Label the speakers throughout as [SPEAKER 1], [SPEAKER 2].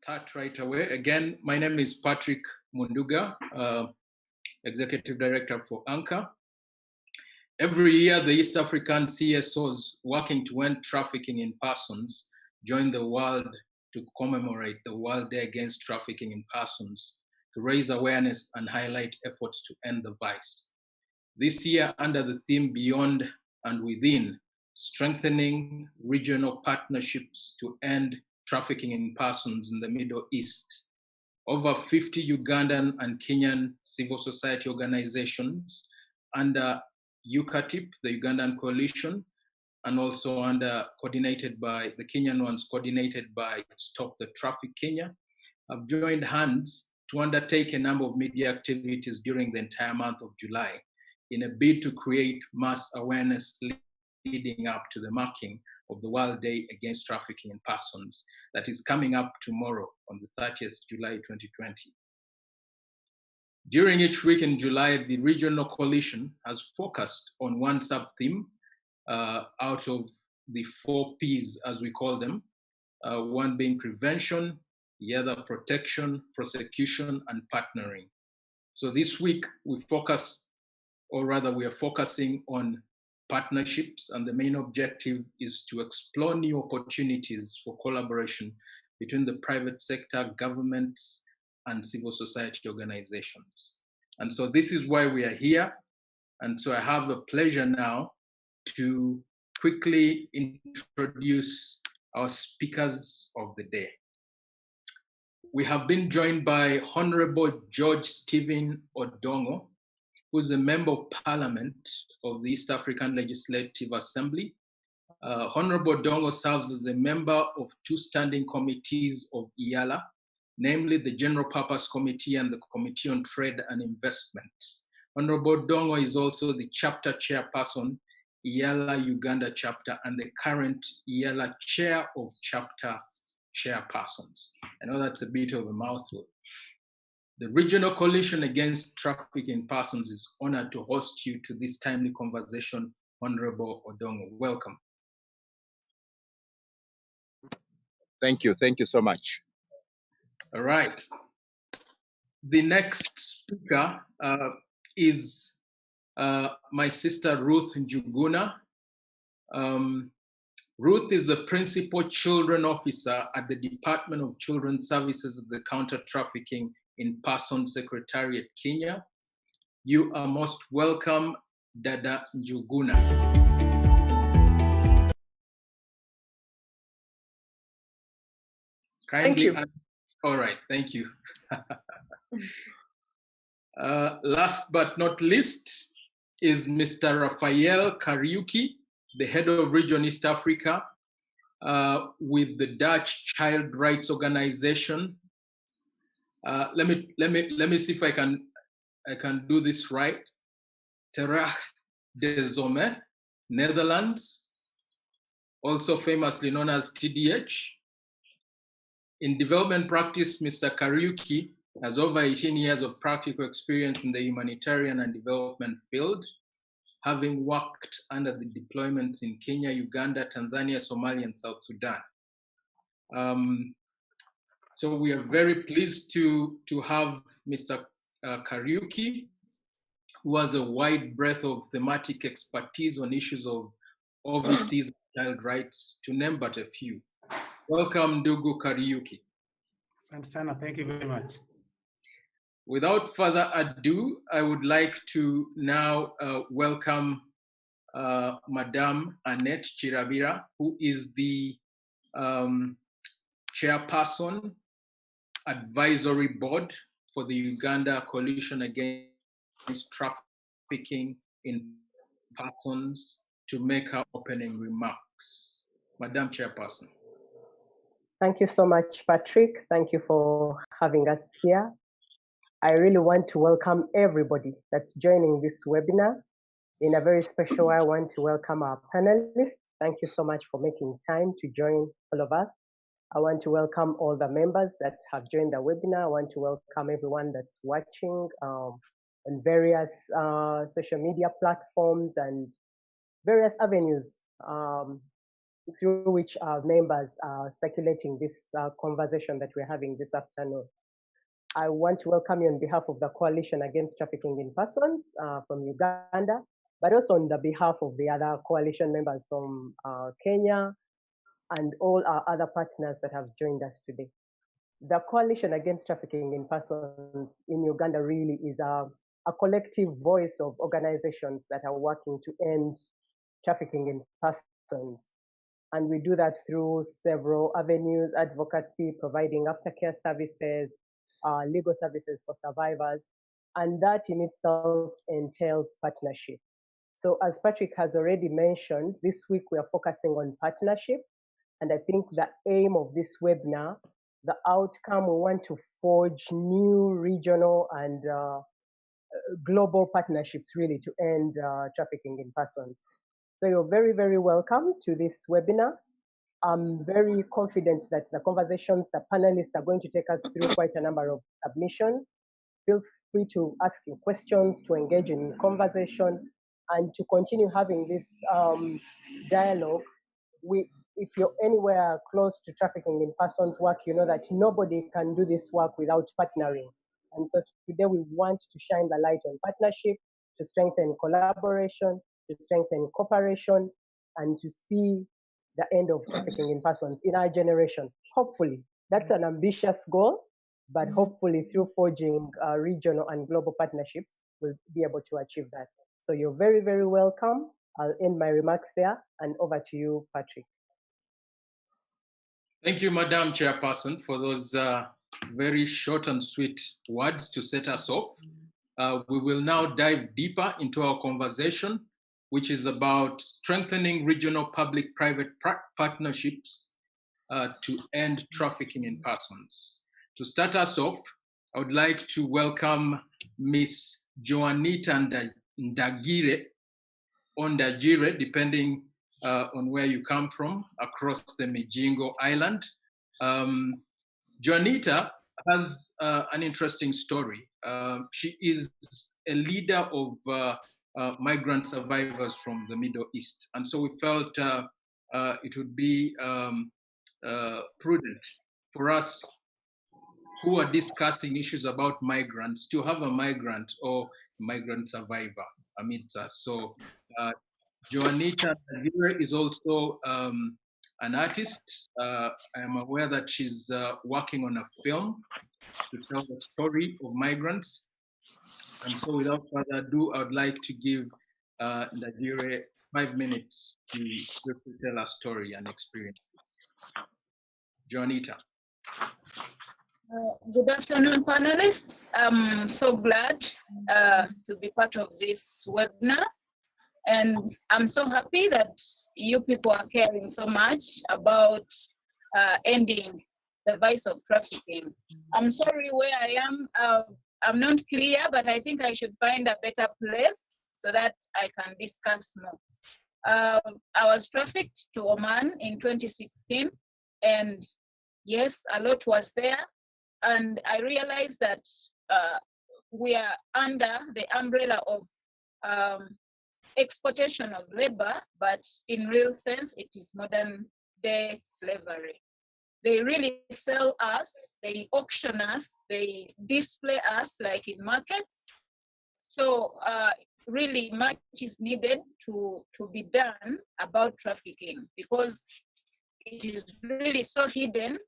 [SPEAKER 1] start right away. Again, my name is Patrick Munduga, Executive Director for ANCA. Every year, the East African CSOs working to end trafficking in persons join the world to commemorate the World Day Against Trafficking in Persons to raise awareness and highlight efforts to end the vice. This year, under the theme Beyond and Within, strengthening regional partnerships to end trafficking in persons in the Middle East. Over 50 Ugandan and Kenyan civil society organizations under UCATIP, the Ugandan coalition, and also coordinated by the Kenyan ones, coordinated by Stop the Traffic Kenya, have joined hands to undertake a number of media activities during the entire month of July in a bid to create mass awareness leading up to the marking of the World Day Against Trafficking in Persons that is coming up tomorrow on the 30th July 2020. During each week in July, the regional coalition has focused on one sub-theme out of the 4 Ps, as we call them, one being prevention, the other protection, prosecution, and partnering. So this week we are focusing on partnerships, and the main objective is to explore new opportunities for collaboration between the private sector, governments, and civil society organizations. And so this is why we are here. And so I have the pleasure now to quickly introduce our speakers of the day. We have been joined by Honorable George Stephen Odongo, who is a Member of Parliament of the East African Legislative Assembly. Honorable Odongo serves as a member of 2 standing committees of IALA, namely the General Purpose Committee and the Committee on Trade and Investment. Honorable Odongo is also the chapter chairperson, IALA Uganda chapter, and the current IALA chair of chapter chairpersons. I know that's a bit of a mouthful. The Regional Coalition Against Trafficking in Persons is honored to host you to this timely conversation. Honorable Odongo, welcome.
[SPEAKER 2] Thank you so much.
[SPEAKER 1] All right. The next speaker is my sister Ruth Njuguna. Ruth is the Principal Children Officer at the Department of Children's Services of the Counter-Trafficking in Person Secretariat, Kenya. You are most welcome, Dada Njuguna.
[SPEAKER 3] Thank you.
[SPEAKER 1] All right, thank you. Last but not least is Mr. Rafael Kariuki, the head of Region East Africa with the Dutch Child Rights Organization. Let me see if I can do this right. Terra de Zome, Netherlands, also famously known as TDH. In development practice, Mr. Kariuki has over 18 years of practical experience in the humanitarian and development field, having worked under the deployments in Kenya, Uganda, Tanzania, Somalia, and South Sudan. So we are very pleased to have Mr. Kariuki, who has a wide breadth of thematic expertise on issues of overseas child rights, to name but a few. Welcome, Ndugu Kariuki.
[SPEAKER 4] Thank you very much.
[SPEAKER 1] Without further ado, I would like to now welcome Madame Annette Chirabira, who is the chairperson, advisory board for the Uganda Coalition Against Trafficking in Persons, to make her opening remarks. Madam Chairperson.
[SPEAKER 3] Thank you so much, Patrick. Thank you for having us here. I really want to welcome everybody that's joining this webinar. In a very special way, I want to welcome our panelists. Thank you so much for making time to join all of us. I want to welcome all the members that have joined the webinar. I want to welcome everyone that's watching on various social media platforms and various avenues through which our members are circulating this conversation that we're having this afternoon. I want to welcome you on behalf of the Coalition Against Trafficking in Persons from Uganda, but also on the behalf of the other coalition members from Kenya and all our other partners that have joined us today. The Coalition Against Trafficking in Persons in Uganda really is a collective voice of organizations that are working to end trafficking in persons. And we do that through several avenues: advocacy, providing aftercare services, legal services for survivors, and that in itself entails partnership. So as Patrick has already mentioned, this week we are focusing on partnership. And I think the aim of this webinar, the outcome, we want to forge new regional and global partnerships really to end trafficking in persons. So you're very, very welcome to this webinar. I'm very confident that the conversations, the panelists are going to take us through quite a number of submissions. Feel free to ask your questions, to engage in conversation, and to continue having this dialogue. If you're anywhere close to trafficking in persons work, you know that nobody can do this work without partnering. And so today we want to shine the light on partnership, to strengthen collaboration, to strengthen cooperation, and to see the end of trafficking in persons in our generation. Hopefully, that's an ambitious goal, but hopefully through forging regional and global partnerships, we'll be able to achieve that. So you're very, very welcome. I'll end my remarks there, and over to you, Patrick.
[SPEAKER 1] Thank you, Madam Chairperson, for those very short and sweet words to set us off. We will now dive deeper into our conversation, which is about strengthening regional public-private partnerships to end trafficking in persons. To start us off, I would like to welcome Miss Joanita Ndagire, depending on where you come from, across the Mijingo Island. Joanita has an interesting story. She is a leader of migrant survivors from the Middle East. And so we felt it would be prudent for us who are discussing issues about migrants to have a migrant or migrant survivor amidst us. So Joanita is also an artist. I am aware that she's working on a film to tell the story of migrants. And so without further ado, I would like to give Ndagire 5 minutes to tell our story and experiences. Joanita.
[SPEAKER 5] Good afternoon, panelists. I'm so glad to be part of this webinar. And I'm so happy that you people are caring so much about ending the vice of trafficking. I'm sorry where I am. I'm not clear, but I think I should find a better place so that I can discuss more. I was trafficked to Oman in 2016, and yes, a lot was there. And I realized that we are under the umbrella of exploitation of labor, but in real sense, it is modern day slavery. They really sell us, they auction us, they display us like in markets. So really much is needed to be done about trafficking, because it is really so hidden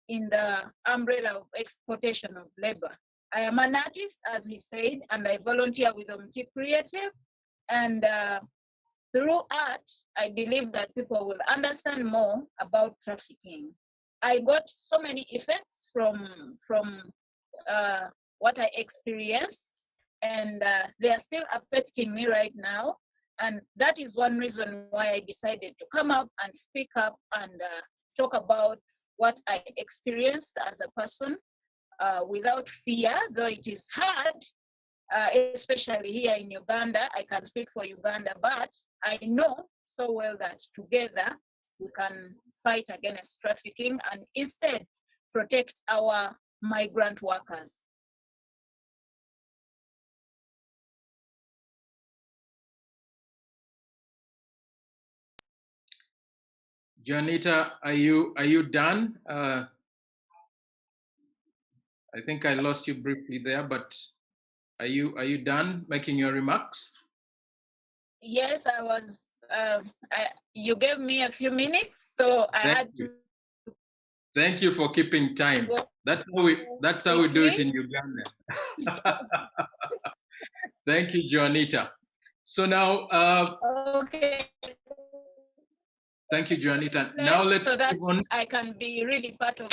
[SPEAKER 5] in the umbrella of exploitation of labor. I am an artist, as he said, and I volunteer with Omti Creative. And through art, I believe that people will understand more about trafficking. I got so many effects from what I experienced, and they are still affecting me right now. And that is one reason why I decided to come up and speak up and talk about what I experienced as a person without fear, though it is hard, especially here in Uganda. I can speak for Uganda, but I know so well that together we can fight against trafficking and instead protect our migrant workers.
[SPEAKER 1] Janita, are you done? I think I lost you briefly there, but are you done making your remarks?
[SPEAKER 5] Yes, I was. You gave me a few minutes, so I had to.
[SPEAKER 1] Thank you for keeping time. That's how we do it in Uganda. Thank you, Juanita. So now,
[SPEAKER 5] okay.
[SPEAKER 1] Thank you, Juanita. Now let's
[SPEAKER 5] so that
[SPEAKER 1] move on.
[SPEAKER 5] I can be really part of.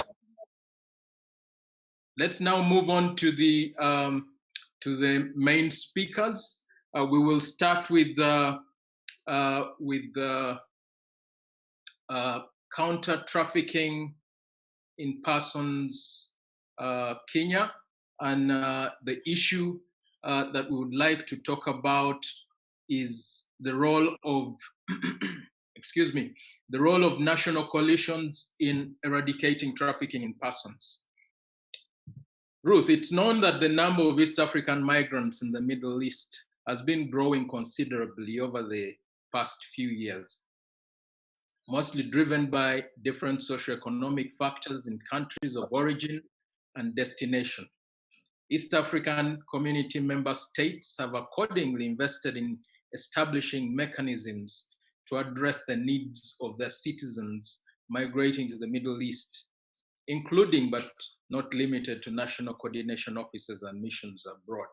[SPEAKER 1] Let's now move on to the main speakers. We will start with counter trafficking in persons Kenya, and the issue that we would like to talk about is the role of excuse me, the role of national coalitions in eradicating trafficking in persons. Ruth, it's known that the number of East African migrants in the Middle East has been growing considerably over the past few years, mostly driven by different socioeconomic factors in countries of origin and destination. East African community member states have accordingly invested in establishing mechanisms to address the needs of their citizens migrating to the Middle East, including but not limited to national coordination offices and missions abroad.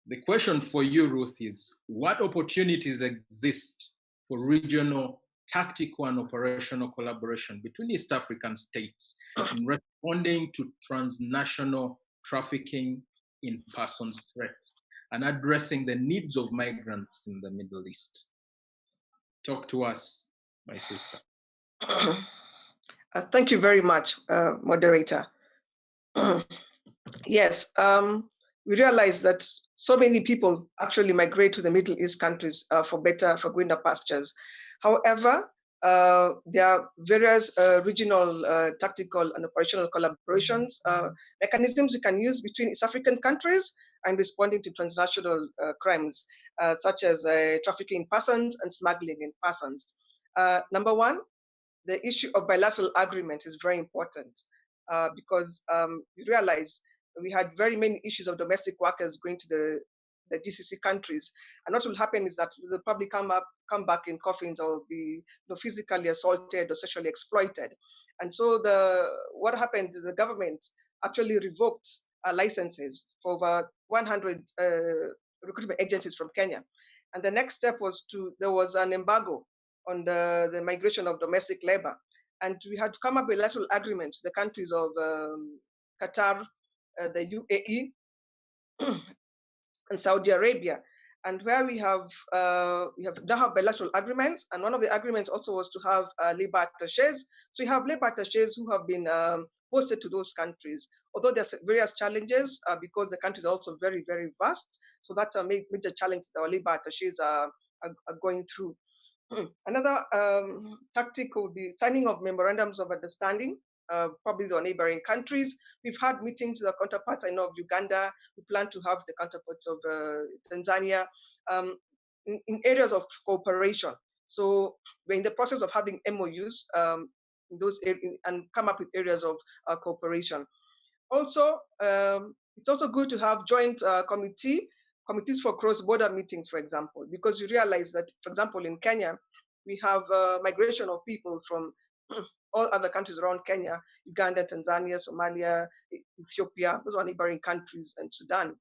[SPEAKER 1] The question for you, Ruth, is what opportunities exist for regional tactical and operational collaboration between East African states in responding to transnational trafficking in persons threats and addressing the needs of migrants in the Middle East? Talk to us, my sister.
[SPEAKER 6] Thank you very much, moderator. Yes, we realize that so many people actually migrate to the Middle East countries for greener pastures. However, there are various regional tactical and operational collaborations mechanisms we can use between East African countries and responding to transnational crimes, such as trafficking in persons and smuggling in persons. Number one, the issue of bilateral agreement is very important because we realize we had very many issues of domestic workers going to the GCC countries, and what will happen is that they'll probably come back in coffins or be physically assaulted or sexually exploited. And so what happened is the government actually revoked licenses for over 100 recruitment agencies from Kenya. And the next step was there was an embargo on the migration of domestic labor. And we had to come up with bilateral agreements with the countries of Qatar, the UAE, and Saudi Arabia. And where we have now have bilateral agreements, and one of the agreements also was to have labor attaches. So we have labor attaches who have been posted to those countries, although there's various challenges because the countries are also very, very vast. So that's a major challenge that our labor attaches are going through. Another tactic would be signing of memorandums of understanding, probably the neighboring countries. We've had meetings with our counterparts. I know of Uganda. We plan to have the counterparts of Tanzania in areas of cooperation. So we're in the process of having MOUs in those areas and come up with areas of cooperation. Also, it's also good to have joint committees for cross-border meetings, for example, because you realize that, for example, in Kenya, we have migration of people from all other countries around Kenya, Uganda, Tanzania, Somalia, Ethiopia, those are neighboring countries, and Sudan.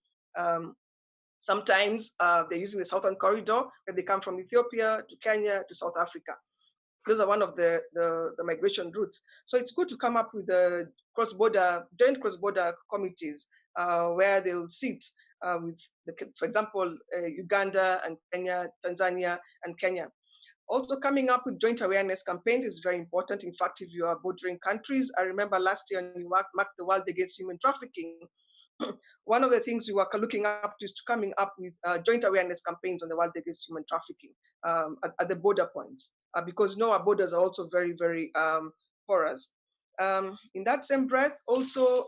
[SPEAKER 6] Sometimes they're using the Southern Corridor, where they come from Ethiopia to Kenya to South Africa. Those are one of the migration routes. So it's good to come up with the joint cross-border committees where they will sit with, for example, Uganda and Kenya, Tanzania and Kenya. Also coming up with joint awareness campaigns is very important. In fact, if you are bordering countries, I remember last year when we marked the World Against Human Trafficking, one of the things we were looking up to is coming up with joint awareness campaigns on the World Against Human Trafficking at the border points, because our borders are also very, very porous. In that same breath, also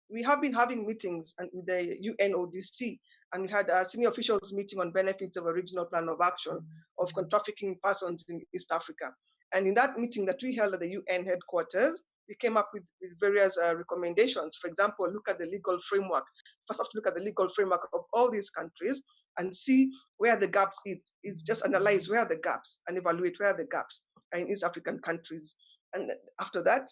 [SPEAKER 6] we have been having meetings with the UNODC, and we had a senior officials meeting on benefits of a regional plan of action of trafficking persons in East Africa. And in that meeting that we held at the UN headquarters, we came up with various recommendations. For example, look at the legal framework. First, have to look at the legal framework of all these countries and see where the gaps is. It's just analyze where are the gaps and evaluate where are the gaps in East African countries. And after that,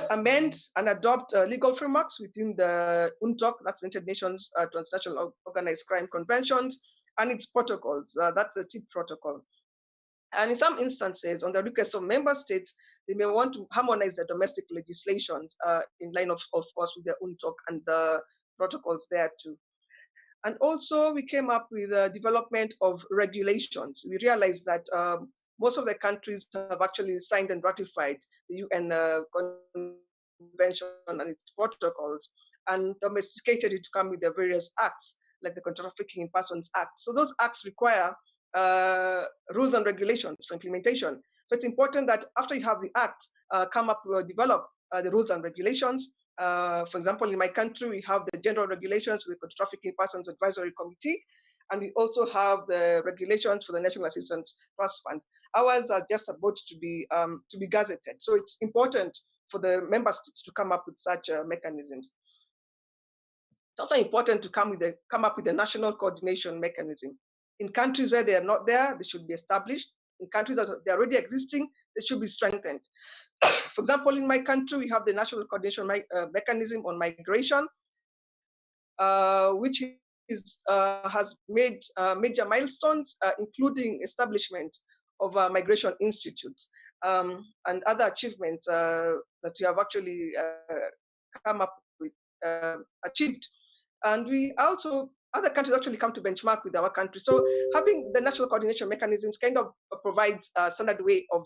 [SPEAKER 6] amend and adopt legal frameworks within the UNTOC, that's United Nations Transnational Organized Crime Conventions, and its protocols, that's the TIP protocol. And in some instances, on the request of member states, they may want to harmonize their domestic legislations in line, of course, with the UNTOC and the protocols there too. And also, we came up with the development of regulations. We realized that most of the countries have actually signed and ratified the UN Convention and its protocols and domesticated it to come with the various acts, like the Trafficking in Persons Act. So those acts require rules and regulations for implementation. So it's important that after you have the act, develop the rules and regulations. For example, in my country, we have the general regulations for the Trafficking Persons Advisory Committee, and we also have the regulations for the National Assistance Trust Fund. Ours are just about to be gazetted. So it's important for the member states to come up with such mechanisms. It's also important to come up with a national coordination mechanism. In countries where they are not there, they should be established. In countries that are already existing, they should be strengthened. For example, in my country, we have the National Coordination Mechanism on Migration, which has made major milestones, including establishment of migration institutes and other achievements that we have actually come up with, achieved. And we also, other countries actually come to benchmark with our country. So having the national coordination mechanisms kind of provides a standard way of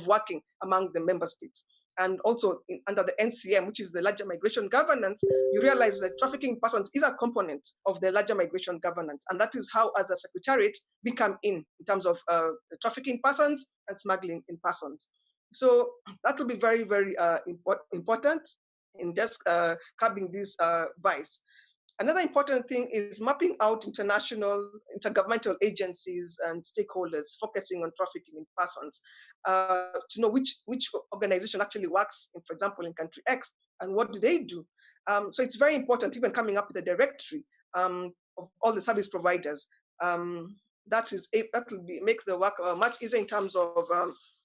[SPEAKER 6] working among the member states. And also under the NCM, which is the larger migration governance, you realize that trafficking in persons is a component of the larger migration governance. And that is how, as a secretariat, we come in terms of the trafficking in persons and smuggling in persons. So that will be very, very important in just curbing this vice. Another important thing is mapping out international, intergovernmental agencies and stakeholders focusing on trafficking in persons to know which organization actually works, for example, in country X, and what do they do. So it's very important, even coming up with a directory of all the service providers. That will make the work much easier in terms of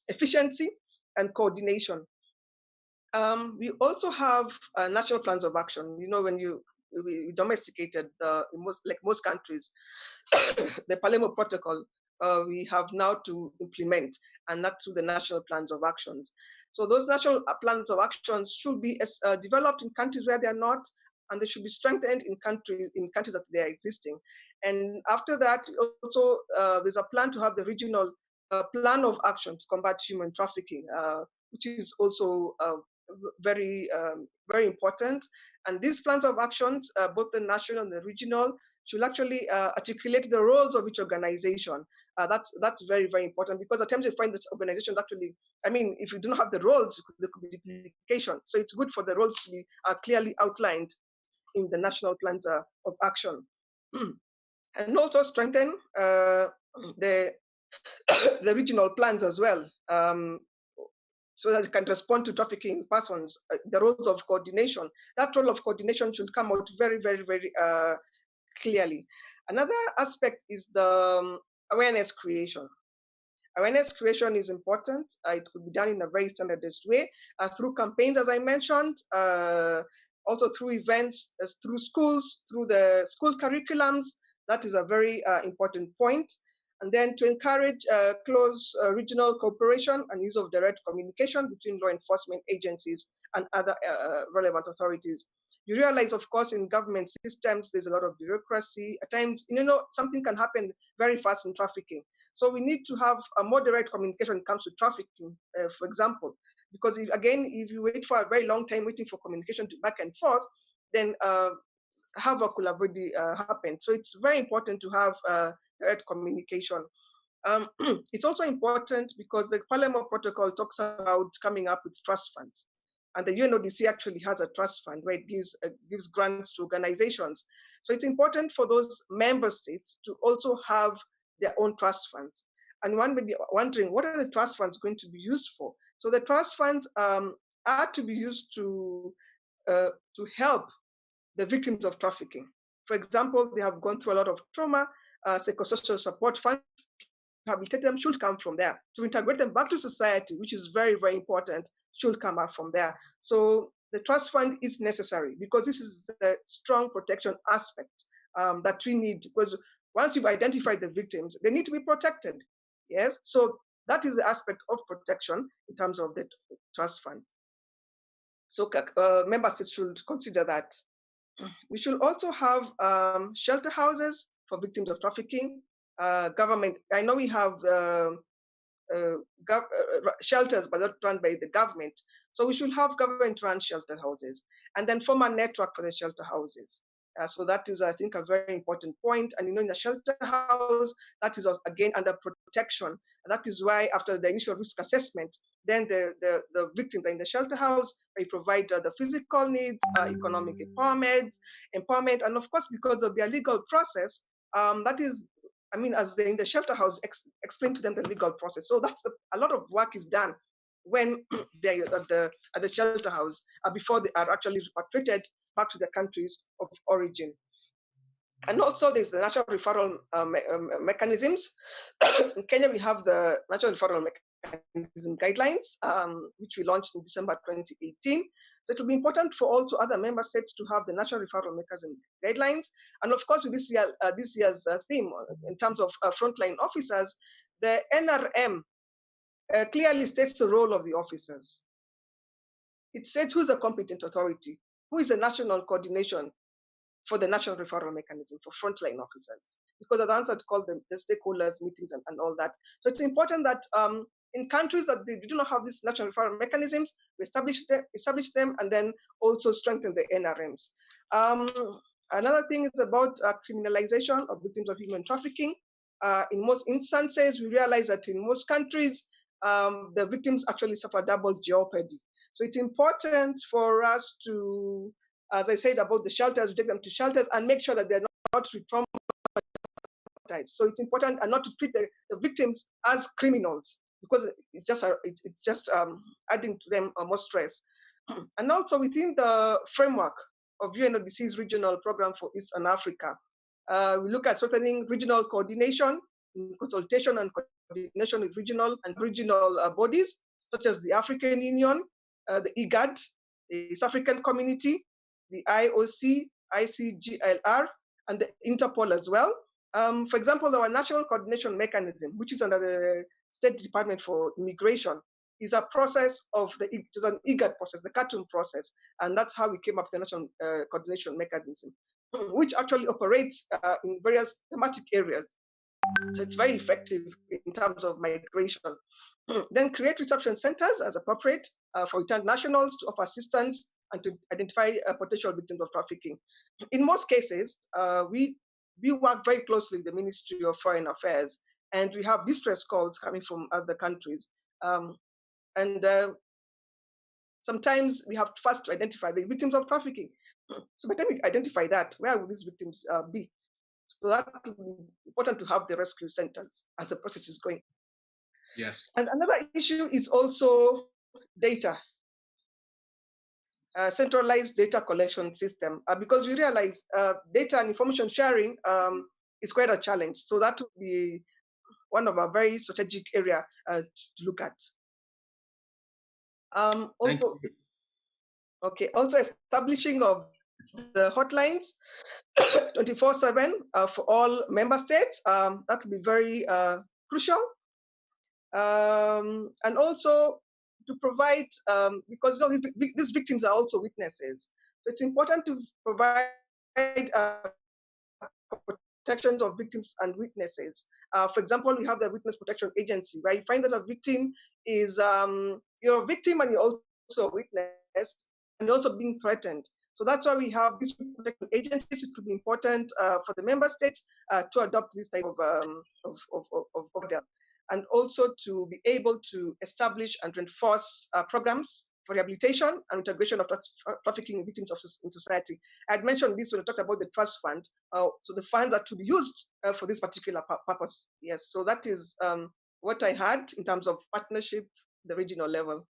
[SPEAKER 6] efficiency and coordination. We also have national plans of action. You know, when we domesticated most countries, the Palermo Protocol, we have now to implement, and that's through the national plans of actions. So those national plans of actions should be developed in countries where they are not, and they should be strengthened in countries that they are existing. And after that, also there's a plan to have the regional plan of action to combat human trafficking, which is also very, very important. And these plans of actions, both the national and the regional, should actually articulate the roles of each organization. That's very, very important, because at times you find that organizations actually, I mean, if you do not have the roles, there could be duplication. So it's good for the roles to be clearly outlined in the national plans of action. And also strengthen the regional plans as well, so that it can respond to trafficking persons, the roles of coordination. That role of coordination should come out very, very, very clearly. Another aspect is the awareness creation. Awareness creation is important. It could be done in a very standardized way, through campaigns, as I mentioned, also through events, through schools, through the school curriculums. That is a very important point. And then to encourage close regional cooperation and use of direct communication between law enforcement agencies and other relevant authorities. You realize, of course, in government systems, there's a lot of bureaucracy. At times, something can happen very fast in trafficking. So we need to have a more direct communication when it comes to trafficking, for example, because if you wait for a very long time waiting for communication to back and forth, then havoc will already happen. So it's very important to have direct communication. It's also important because the Palermo Protocol talks about coming up with trust funds. And the UNODC actually has a trust fund where it gives grants to organizations. So it's important for those member states to also have their own trust funds. And one may be wondering, what are the trust funds going to be used for? So the trust funds are to be used to help the victims of trafficking. For example, they have gone through a lot of trauma. Psychosocial support funds to rehabilitate them should come from there. To integrate them back to society, which is very, very important, should come up from there. So the trust fund is necessary because this is the strong protection aspect that we need, because once you've identified the victims, they need to be protected. Yes, so that is the aspect of protection in terms of the trust fund. So member states should consider that. We should also have shelter houses for victims of trafficking. Government, I know we have shelters, but not run by the government. So we should have government-run shelter houses, and then form a network for the shelter houses. So that is, I think, a very important point. And in a shelter house, that is again under protection. And that is why after the initial risk assessment, then the victims are in the shelter house. They provide the physical needs, economic empowerment, and of course, because of their legal process, that is, I mean, as they're in the shelter house, explain to them the legal process. So that's a lot of work is done when they're at the shelter house before they are actually repatriated back to their countries of origin. And also there's the natural referral mechanisms. In Kenya, we have the natural referral mechanism guidelines, which we launched in December 2018. So it will be important for all other member states to have the natural referral mechanism guidelines. And of course, with this year's theme in terms of frontline officers, the NRM clearly states the role of the officers. It says who's the competent authority, who is the national coordination for the national referral mechanism for frontline officers, because they're the ones that call them the stakeholders meetings and all that. So it's important that in countries that they do not have these national referral mechanisms, we establish them and then also strengthen the NRMs. Another thing is about criminalization of victims of human trafficking. In most instances, we realize that in most countries, the victims actually suffer double jeopardy. So it's important for us to, as I said about the shelters, we take them to shelters and make sure that they're not re-traumatized. So it's important and not to treat the victims as criminals, because it's just adding to them more stress. And also within the framework of UNODC's regional program for Eastern Africa, we look at strengthening regional coordination, consultation and coordination with regional bodies, such as the African Union, the IGAD, the East African Community, the IOC, ICGLR, and the Interpol as well. For example, our national coordination mechanism, which is under the State Department for Immigration, is a process of it is an IGAD process, the Khartoum process, and that's how we came up with the national coordination mechanism, which actually operates in various thematic areas. So it's very effective in terms of migration. Then create reception centers as appropriate for returned nationals to offer assistance and to identify potential victims of trafficking. In most cases, we work very closely with the Ministry of Foreign Affairs, and we have distress calls coming from other countries. Sometimes we have first to identify the victims of trafficking. So by the time we identify that, where will these victims be? So that will be important to have the rescue centers as the process is going.
[SPEAKER 1] Yes.
[SPEAKER 6] And another issue is also data. Centralized data collection system, because we realize data and information sharing is quite a challenge. So that would be one of our very strategic area to look at. Also establishing of the hotlines 24/7 for all member states. That will be very crucial. And also to provide, because these victims are also witnesses. So it's important to provide protections of victims and witnesses. For example, we have the Witness Protection Agency, where you find that a victim is, you're a victim and you're also a witness, and you're also being threatened. So that's why we have these protection agencies. It could be important for the member states to adopt this type of model, and also to be able to establish and reinforce programs for rehabilitation and integration of trafficking victims in society. I had mentioned this when I talked about the trust fund. So the funds are to be used for this particular purpose. Yes, so that is what I had in terms of partnership at the regional level.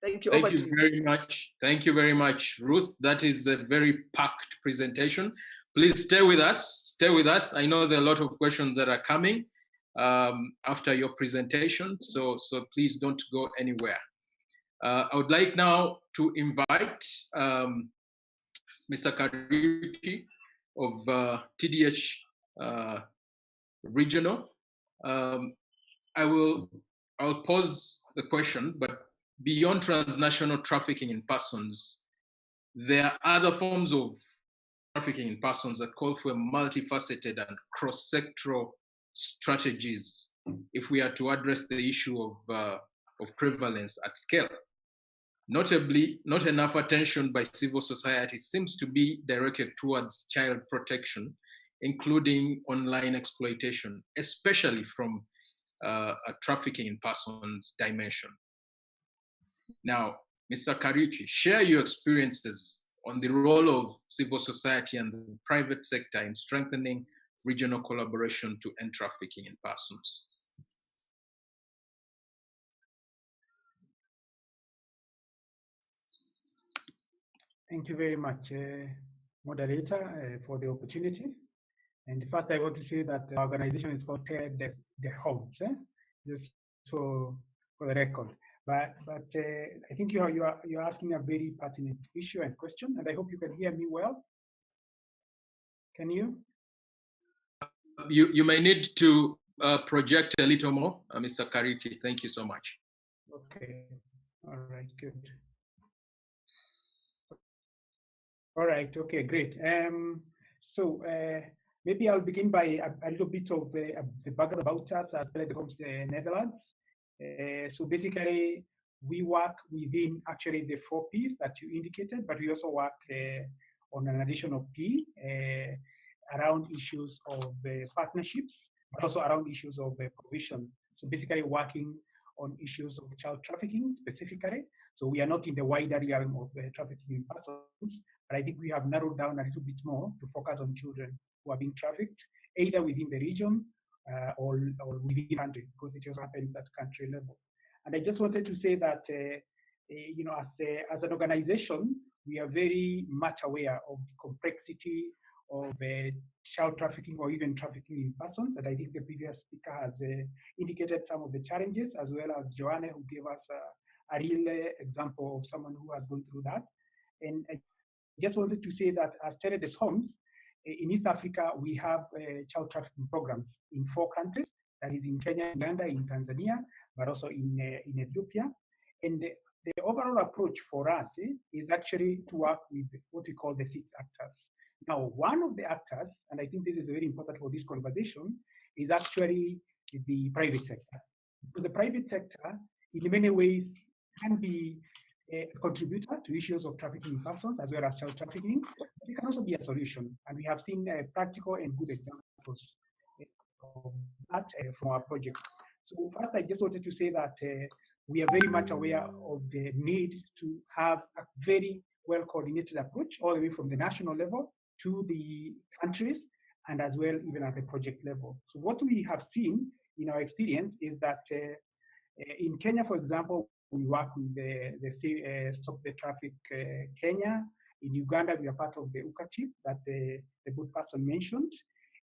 [SPEAKER 6] Thank you.
[SPEAKER 1] Thank you very much. Thank you very much, Ruth. That is a very packed presentation. Please stay with us. Stay with us. I know there are a lot of questions that are coming after your presentation, so please don't go anywhere. I would like now to invite Mr. Kariuki of TDH Regional. I'll pose the question, but beyond transnational trafficking in persons, there are other forms of trafficking in persons that call for multifaceted and cross-sectoral strategies if we are to address the issue of prevalence at scale. Notably, not enough attention by civil society seems to be directed towards child protection, including online exploitation, especially from a trafficking in persons dimension. Now, Mr. Kariuki, share your experiences on the role of civil society and the private sector in strengthening regional collaboration to end trafficking in persons.
[SPEAKER 4] Thank you very much, moderator, for the opportunity. And first, I want to say that the organization is called the Homes, just for the record. But I think you're asking a very pertinent issue and question, and I hope you can hear me well. Can you?
[SPEAKER 1] You may need to project a little more, Mr. Kariuki. Thank you so much.
[SPEAKER 4] Okay. All right. Good. All right. Okay. Great. So maybe I'll begin by a little bit of the background about us at the Netherlands. So basically, we work within actually the 4 Ps that you indicated, but we also work on an additional P around issues of partnerships, but also around issues of provision. So basically working on issues of child trafficking specifically. So we are not in the wider realm of trafficking in persons, but I think we have narrowed down a little bit more to focus on children who are being trafficked, either within the region or within the country, because it just happens at country level. And I just wanted to say that, you know, as an organization, we are very much aware of the complexity of child trafficking or even trafficking in persons. And I think the previous speaker has indicated some of the challenges, as well as Joanne, who gave us a real example of someone who has gone through that. And I just wanted to say that as Teledes Homes, in East Africa, we have child trafficking programs in 4 countries, that is in Kenya, Uganda, in Tanzania, but also in Ethiopia. And the overall approach for us is actually to work with what we call the 6 actors. Now, one of the actors, and I think this is very important for this conversation, is actually the private sector. So the private sector, in many ways, can be a contributor to issues of trafficking in persons as well as child trafficking, but it can also be a solution. And we have seen practical and good examples of that from our project. So first, I just wanted to say that we are very much aware of the need to have a very well-coordinated approach all the way from the national level to the countries and as well even at the project level. So what we have seen in our experience is that in Kenya, for example, we work with the Stop the Traffic Kenya. In Uganda, we are part of the UCACHIP that the good person mentioned.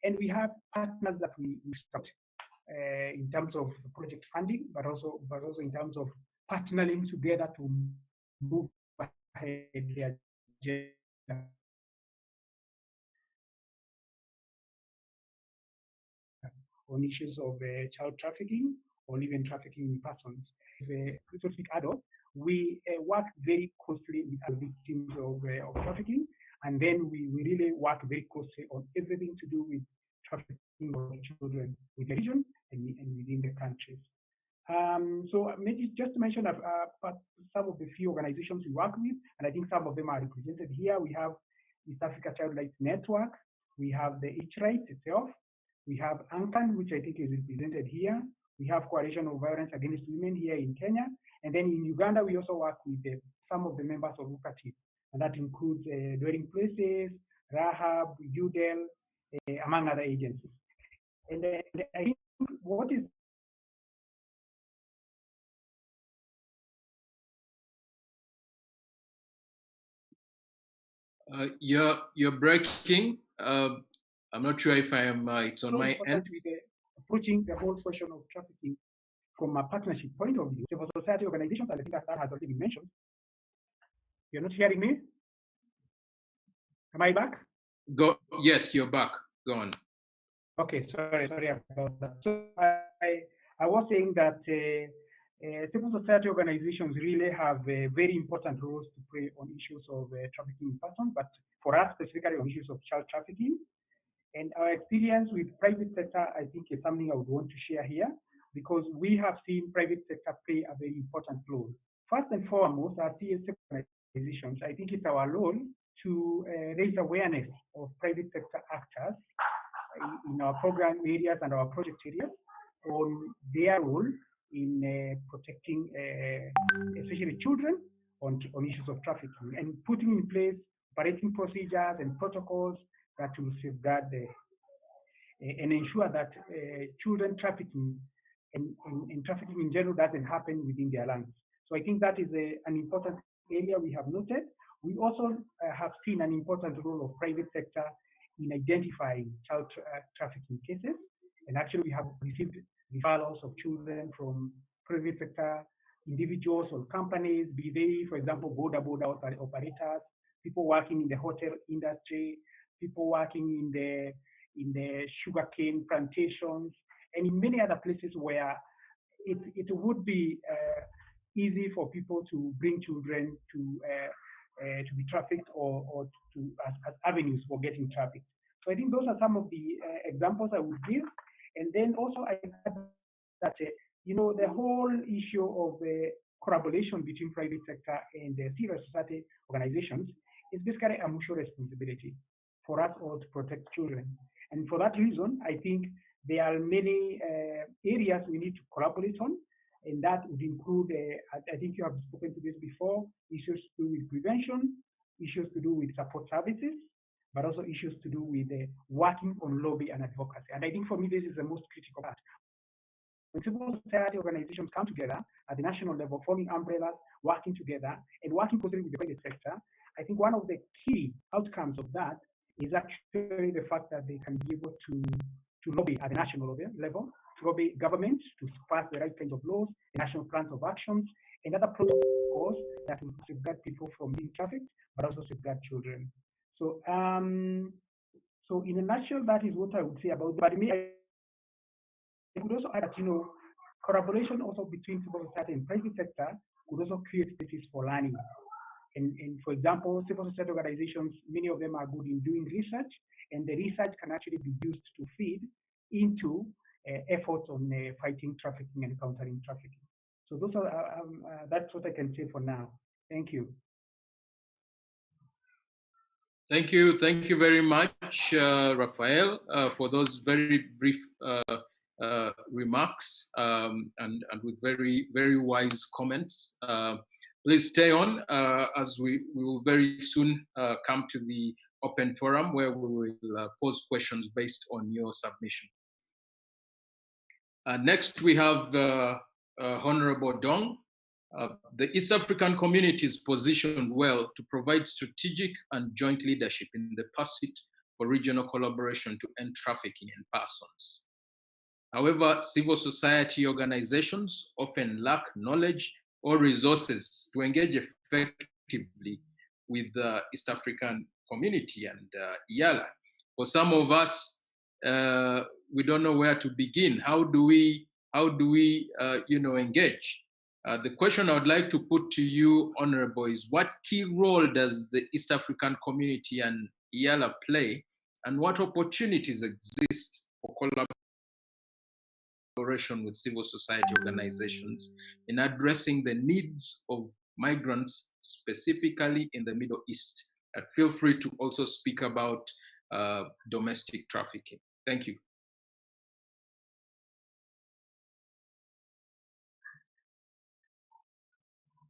[SPEAKER 4] And we have partners that we support in terms of project funding, but also in terms of partnering together to move ahead the agenda on issues of child trafficking or even trafficking in persons. If we adults, we work very closely with our victims of trafficking, and then we really work very closely on everything to do with trafficking of children with the region and within the countries. So maybe just to mention some of the few organizations we work with, and I think some of them are represented here. We have East Africa Child Rights Network, we have the H Rights itself, we have ANCAN, which I think is represented here, We have Coalition of Violence Against Women here in Kenya. And then in Uganda, we also work with some of the members of UCATIP. And that includes Dwelling Places, Rahab, UDEL, among other agencies. And I think what is
[SPEAKER 1] you're breaking. I'm not sure if I am. It's on my end.
[SPEAKER 4] With approaching the whole question of trafficking from a partnership point of view, civil society organizations, and I think that has already been mentioned. You're not hearing me? Am I back?
[SPEAKER 1] Go. Yes, you're back. Go on.
[SPEAKER 4] Okay, sorry about that. So I was saying that civil society organizations really have very important roles to play on issues of trafficking in persons, but for us specifically on issues of child trafficking. And our experience with private sector, I think, is something I would want to share here, because we have seen private sector play a very important role. First and foremost, as CSF organizations, I think it's our role to raise awareness of private sector actors in our program areas and our project areas on their role in protecting especially children on issues of trafficking, and putting in place operating procedures and protocols that will safeguard and ensure that children trafficking and trafficking in general doesn't happen within their lands. So I think that is an important area we have noted. We also have seen an important role of private sector in identifying child trafficking cases. And actually we have received referrals of children from private sector individuals or companies, be they, for example, border operators, people working in the hotel industry, people working in the sugarcane plantations, and in many other places where it would be easy for people to bring children to be trafficked or as avenues for getting trafficked. So I think those are some of the examples I would give. And then also I add that the whole issue of collaboration between private sector and the civil society organizations is basically a mutual responsibility for us all to protect children. And for that reason, I think there are many areas we need to collaborate on, and that would include, I think you have spoken to this before, issues to do with prevention, issues to do with support services, but also issues to do with working on lobby and advocacy. And I think for me, this is the most critical part. When civil society organizations come together at the national level, forming umbrellas, working together, and working closely with the private sector, I think one of the key outcomes of that is actually the fact that they can be able to lobby at the national level, to lobby governments to pass the right kinds of laws, national plans of actions, and other protocols that will safeguard people from being trafficked, but also safeguard children. So, so in a nutshell, that is what I would say about that. But I would also add that, collaboration also between civil society and private sector could also create spaces for learning. And for example, civil society organizations, many of them are good in doing research, and the research can actually be used to feed into efforts on fighting trafficking and countering trafficking. So those are that's what I can say for now. Thank you.
[SPEAKER 1] Thank you very much, Rafael, for those very brief remarks and with very, very wise comments. Please stay on as we will very soon come to the open forum where we will pose questions based on your submission. Next, we have Honorable Dong. The East African community is positioned well to provide strategic and joint leadership in the pursuit for regional collaboration to end trafficking in persons. However, civil society organizations often lack knowledge or resources to engage effectively with the East African community and IALA. For some of us, we don't know where to begin. How do we engage? The question I would like to put to you, Honorable, is what key role does the East African community and IALA play, and what opportunities exist for collaboration with civil society organizations in addressing the needs of migrants, specifically in the Middle East? And feel free to also speak about domestic trafficking. Thank you.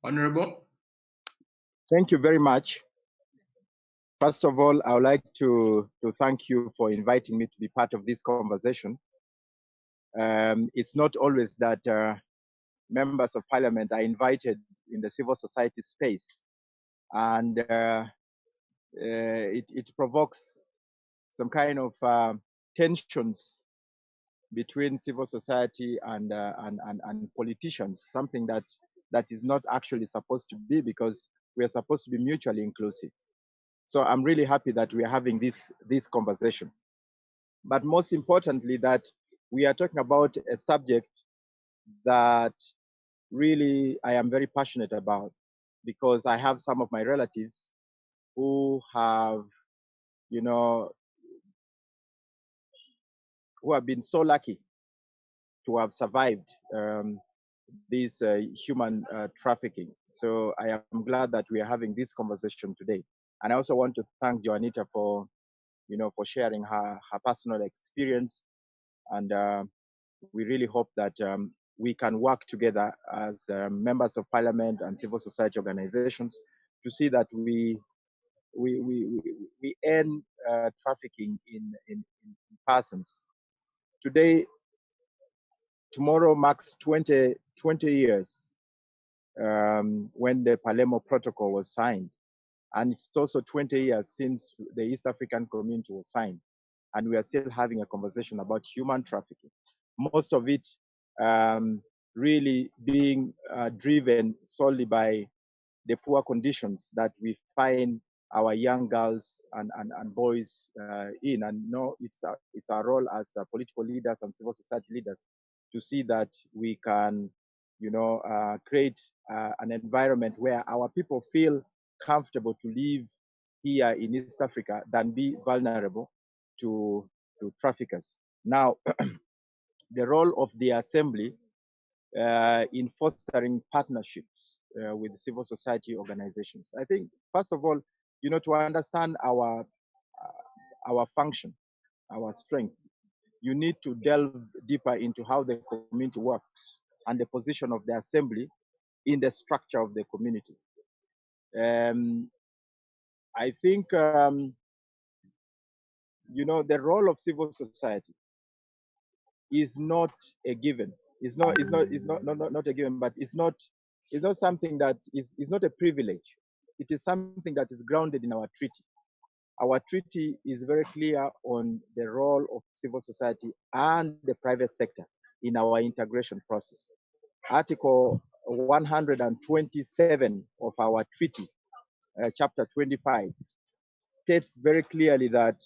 [SPEAKER 1] Honorable.
[SPEAKER 2] Thank you very much. First of all, I would like to thank you for inviting me to be part of this conversation. It's not always that members of parliament are invited in the civil society space, and it provokes some kind of tensions between civil society and politicians, something that is not actually supposed to be, because we are supposed to be mutually inclusive. So I'm really happy that we are having this conversation. But most importantly, that we are talking about a subject that really I am very passionate about, because I have some of my relatives who have, who have been so lucky to have survived this human trafficking. So I am glad that we are having this conversation today. And I also want to thank Joanita for, for sharing her personal experience. And we really hope that we can work together as members of parliament and civil society organizations to see that we end trafficking in persons. Tomorrow marks 20 years when the Palermo Protocol was signed. And it's also 20 years since the East African Community was signed. And we are still having a conversation about human trafficking. Most of it really being driven solely by the poor conditions that we find our young girls and boys in. And no, it's our role as political leaders and civil society leaders to see that we can, create an environment where our people feel comfortable to live here in East Africa than be vulnerable to traffickers. Now, the role of the assembly in fostering partnerships with civil society organizations. I think, first of all, to understand our function, our strength, you need to delve deeper into how the community works and the position of the assembly in the structure of the community. I think, the role of civil society is not a given. It's not a given, but it's not something that is not a privilege. It is something that is grounded in our treaty. Our treaty is very clear on the role of civil society and the private sector in our integration process. Article 127 of our treaty, chapter 25, states very clearly that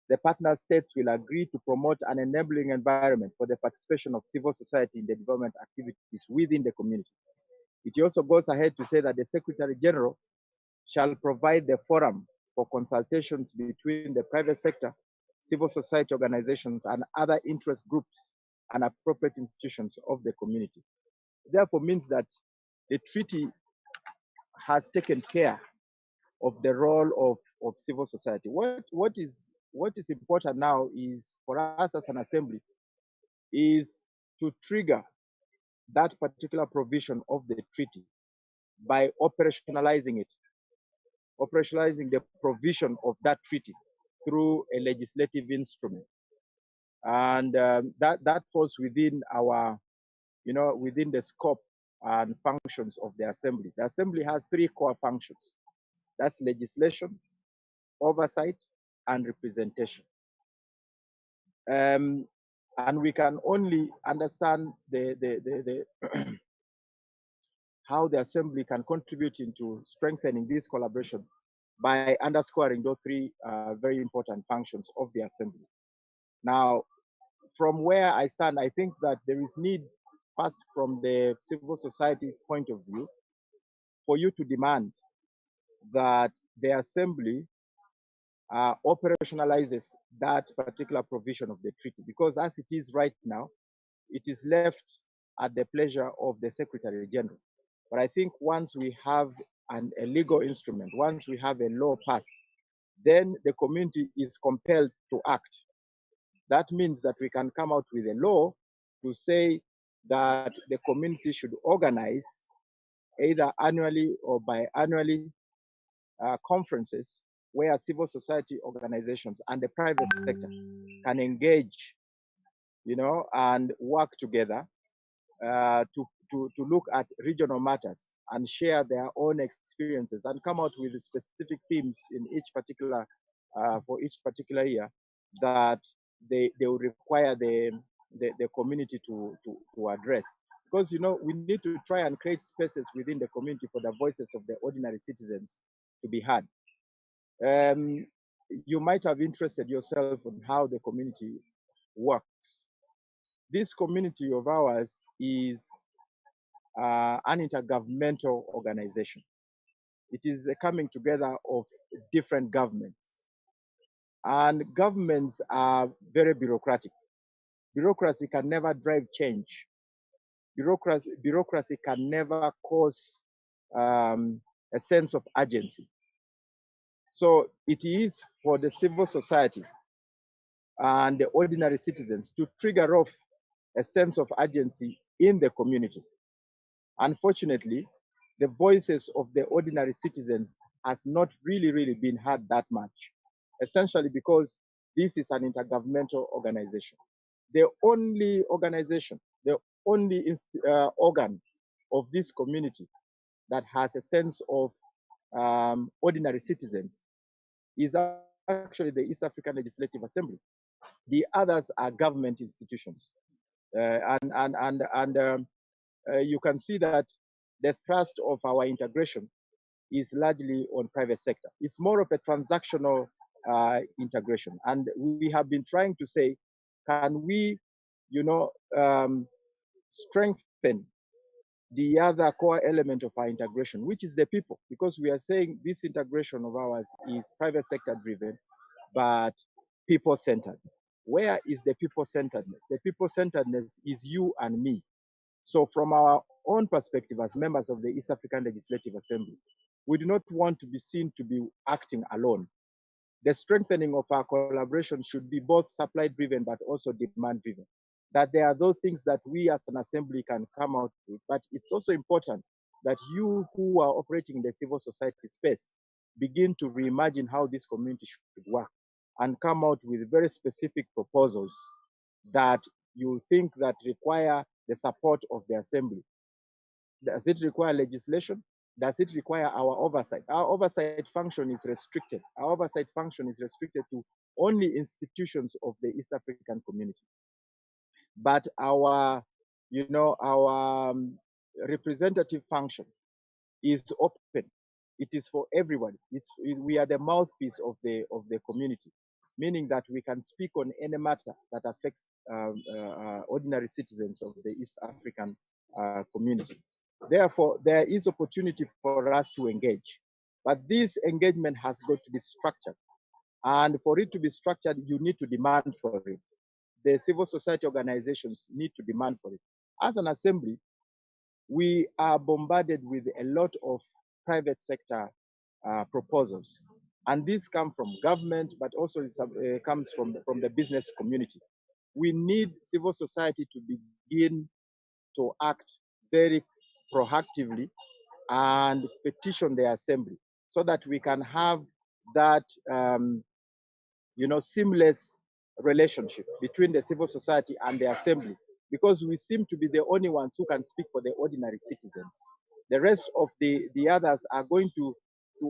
[SPEAKER 2] the partner states will agree to promote an enabling environment for the participation of civil society in the development activities within the community. It also goes ahead to say that the Secretary General shall provide the forum for consultations between the private sector, civil society organizations, and other interest groups and appropriate institutions of the community. Therefore means that the treaty has taken care of the role of civil society. What is important now is for us as an assembly is to trigger that particular provision of the treaty by operationalizing the provision of that treaty through a legislative instrument. And that falls within our, within the scope and functions of the assembly. The assembly has three core functions. That's legislation, oversight, and representation. And we can only understand the how the assembly can contribute into strengthening this collaboration by underscoring those three very important functions of the assembly. Now, from where I stand, I think that there is need, first from the civil society point of view, for you to demand that the assembly operationalizes that particular provision of the treaty, because as it is right now, it is left at the pleasure of the Secretary General. But I think once we have a legal instrument, once we have a law passed, then the community is compelled to act. That means that we can come out with a law to say that the community should organize either annually or biannually conferences where civil society organizations and the private sector can engage, and work together to look at regional matters and share their own experiences and come out with specific themes in each particular for each particular year that they will require the community to address. Because we need to try and create spaces within the community for the voices of the ordinary citizens to be heard. You might have interested yourself in how the community works. This community of ours is an intergovernmental organization. It is a coming together of different governments. And governments are very bureaucratic. Bureaucracy can never drive change. Bureaucracy can never cause a sense of urgency. So it is for the civil society and the ordinary citizens to trigger off a sense of urgency in the community. Unfortunately, the voices of the ordinary citizens has not really been heard that much, essentially because this is an intergovernmental organization. The only organization, the only organ of this community that has a sense of ordinary citizens is actually the East African Legislative Assembly. The others are government institutions. You can see that the thrust of our integration is largely on private sector. It's more of a transactional integration. And we have been trying to say, can we, strengthen the other core element of our integration, which is the people, because we are saying this integration of ours is private sector driven, but people-centered. Where is the people-centeredness? The people-centeredness is you and me. So from our own perspective as members of the East African Legislative Assembly, we do not want to be seen to be acting alone. The strengthening of our collaboration should be both supply-driven but also demand-driven. That there are those things that we as an assembly can come out with, but it's also important that you who are operating in the civil society space begin to reimagine how this community should work and come out with very specific proposals that you think that require the support of the assembly. Does it require legislation? Does it require our oversight? Our oversight function is restricted. Our oversight function is restricted to only institutions of the East African community. But our, representative function is open. It is for everybody. We are the mouthpiece of the community, meaning that we can speak on any matter that affects ordinary citizens of the East African community. Therefore, there is opportunity for us to engage, but this engagement has got to be structured. And for it to be structured, you need to demand for it. The civil society organizations need to demand for it. As an assembly, we are bombarded with a lot of private sector proposals. And these come from government, but also comes from the business community. We need civil society to begin to act very proactively and petition the assembly so that we can have that seamless relationship between the civil society and the assembly, because we seem to be the only ones who can speak for the ordinary citizens. The rest of the others are going to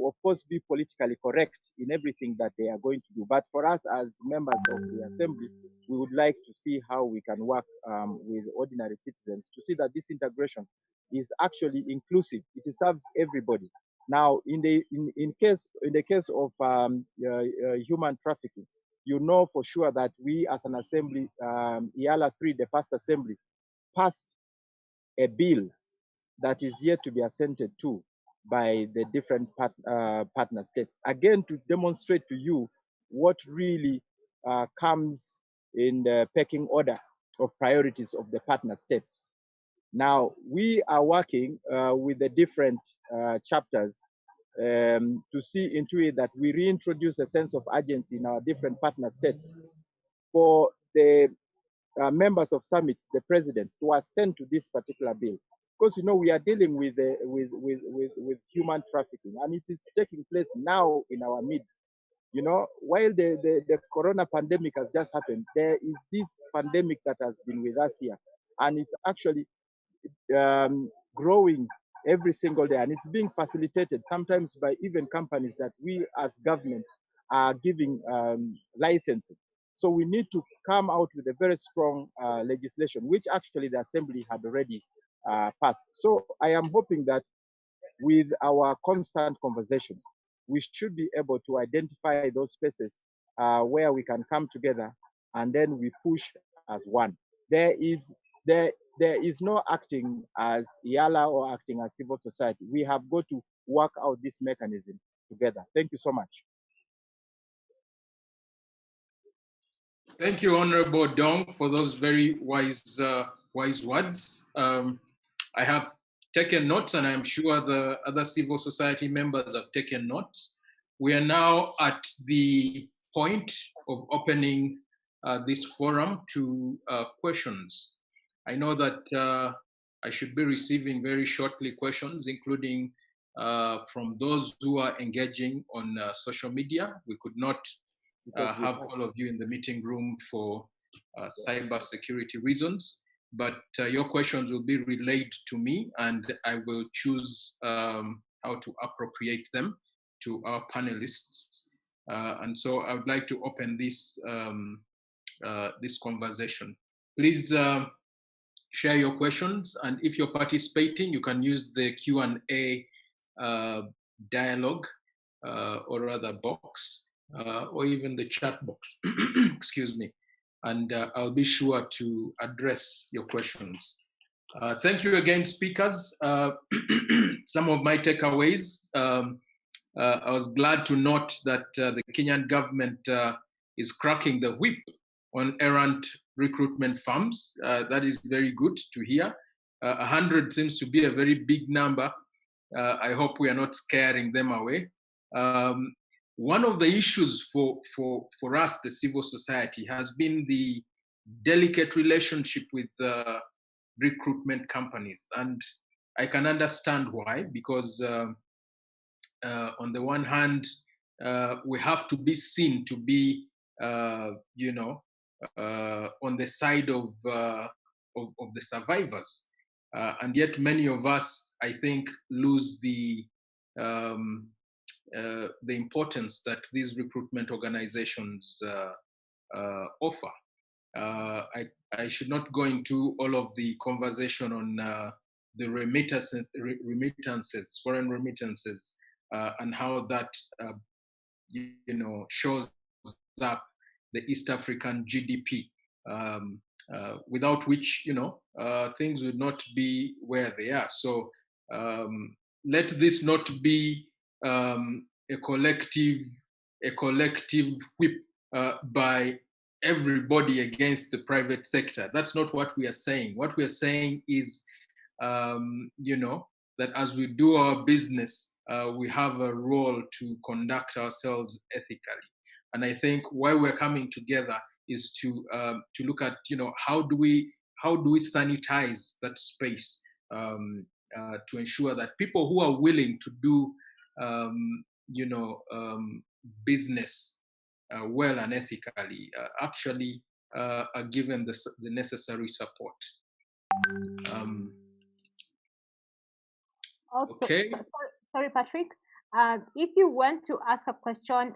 [SPEAKER 2] of course be politically correct in everything that they are going to do. But for us as members of the assembly, we would like to see how we can work with ordinary citizens to see that this integration is actually inclusive. It serves everybody. Now, in the case of human trafficking, you know for sure that we as an assembly, IALA 3, the first assembly, passed a bill that is yet to be assented to by the different partner states. Again, to demonstrate to you what really comes in the pecking order of priorities of the partner states. Now, we are working with the different chapters to see into it that we reintroduce a sense of urgency in our different partner states for the members of summits, the presidents, to assent to this particular bill. because we are dealing with human trafficking, and it is taking place now in our midst. While the corona pandemic has just happened, there is this pandemic that has been with us here, and it's actually growing every single day, and it's being facilitated sometimes by even companies that we as governments are giving licensing. So we need to come out with a very strong legislation, which actually the Assembly had already passed. So I am hoping that with our constant conversations, we should be able to identify those spaces where we can come together, and then we push as one. There is no acting as IALA or acting as civil society. We have got to work out this mechanism together. Thank you so much.
[SPEAKER 1] Thank you, Honorable Dong, for those very wise words. I have taken notes, and I'm sure the other civil society members have taken notes. We are now at the point of opening this forum to questions. I know that I should be receiving very shortly questions, including from those who are engaging on social media. We could not have all of you in the meeting room for cyber security reasons, but your questions will be relayed to me, and I will choose how to appropriate them to our panelists. And so I would like to open this this conversation. Please share your questions, and if you're participating, you can use the Q&A dialogue or rather box, or even the chat box, excuse me, and I'll be sure to address your questions. Thank you again, speakers. Some of my takeaways, I was glad to note that the Kenyan government is cracking the whip on errant recruitment firms. That is very good to hear. 100 seems to be a very big number. I hope we are not scaring them away. One of the issues for us, the civil society, has been the delicate relationship with recruitment companies. And I can understand why, because on the one hand, we have to be seen to be, on the side of the survivors. And yet many of us, I think, lose the importance that these recruitment organizations offer. I should not go into all of the conversation on the remittances, foreign remittances, and how that shows up the East African GDP, without which things would not be where they are. So let this not be a collective whip by everybody against the private sector. That's not what we are saying. What we are saying is, that as we do our business, we have a role to conduct ourselves ethically. And I think why we're coming together is to look at, how do we sanitize that space to ensure that people who are willing to do, business well and ethically actually are given the necessary support.
[SPEAKER 7] Also,
[SPEAKER 1] okay.
[SPEAKER 7] Sorry, Patrick. If you want to ask a question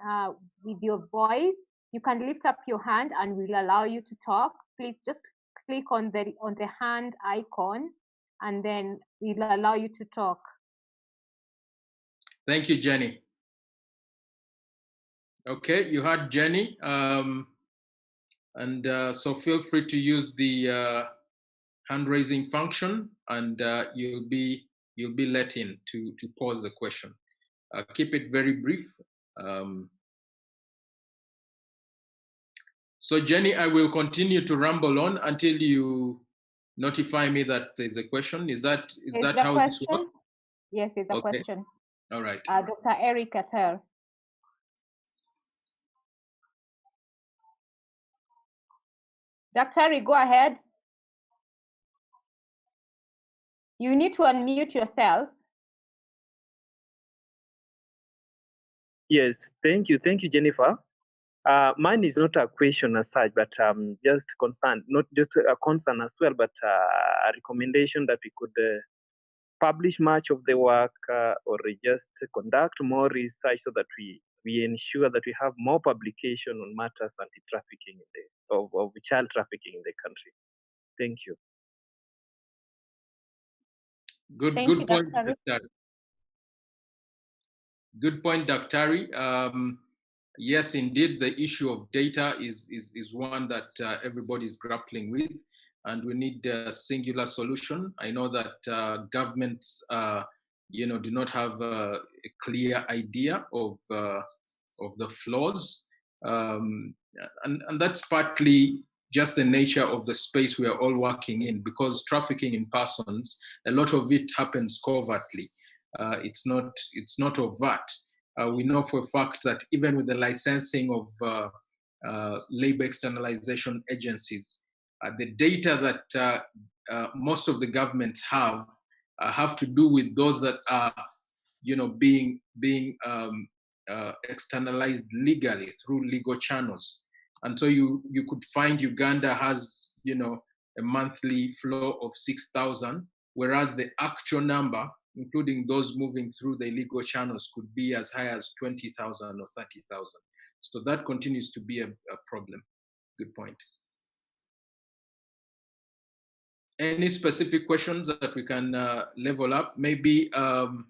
[SPEAKER 7] with your voice, you can lift up your hand and we'll allow you to talk. Please just click on the hand icon, and then we'll allow you to talk.
[SPEAKER 1] Thank you, Jenny. Okay, you heard Jenny, and so feel free to use the hand-raising function, and you'll be let in to pose the question. Keep it very brief. So Jenny, I will continue to ramble on until you notify me that there's a question. Is that how this works?
[SPEAKER 7] Yes, there's a question.
[SPEAKER 1] All right.
[SPEAKER 7] Dr. Eric Kater. Dr. Eric, go ahead. You need to unmute yourself.
[SPEAKER 8] Yes, thank you, Jennifer. Mine is not a question as such, but just concern, not just a concern as well, but a recommendation that we could publish much of the work or just conduct more research so that we ensure that we have more publication on matters anti-trafficking of child trafficking in the country. Thank you.
[SPEAKER 1] Good point, Dr. Good point, Dr. Yes, indeed, the issue of data is one that everybody is grappling with, and we need a singular solution. I know that governments, do not have a clear idea of the flaws, and that's partly just the nature of the space we are all working in, because trafficking in persons, a lot of it happens covertly. It's not overt. We know for a fact that even with the licensing of labor externalization agencies, the data that most of the governments have to do with those that are, being externalized legally through legal channels. And so you could find Uganda has, a monthly flow of 6,000, whereas the actual number, including those moving through the illegal channels, could be as high as 20,000 or 30,000. So that continues to be a problem. Good point. Any specific questions that we can level up? Maybe Madam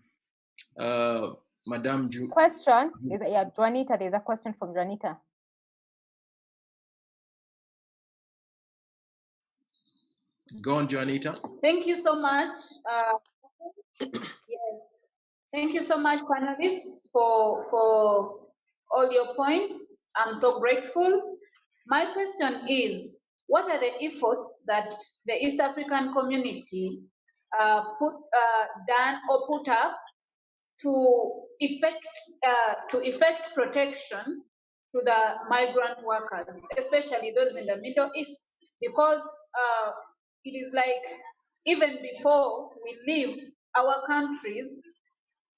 [SPEAKER 1] Ju.
[SPEAKER 7] Question is, yeah, Juanita, there's a question from Juanita.
[SPEAKER 1] Go on, Juanita.
[SPEAKER 5] Thank you so much. Yes. Thank you so much, panelists, for all your points. I'm so grateful. My question is, what are the efforts that the East African community put up to effect protection to the migrant workers, especially those in the Middle East? Because it is like, even before we leave our countries,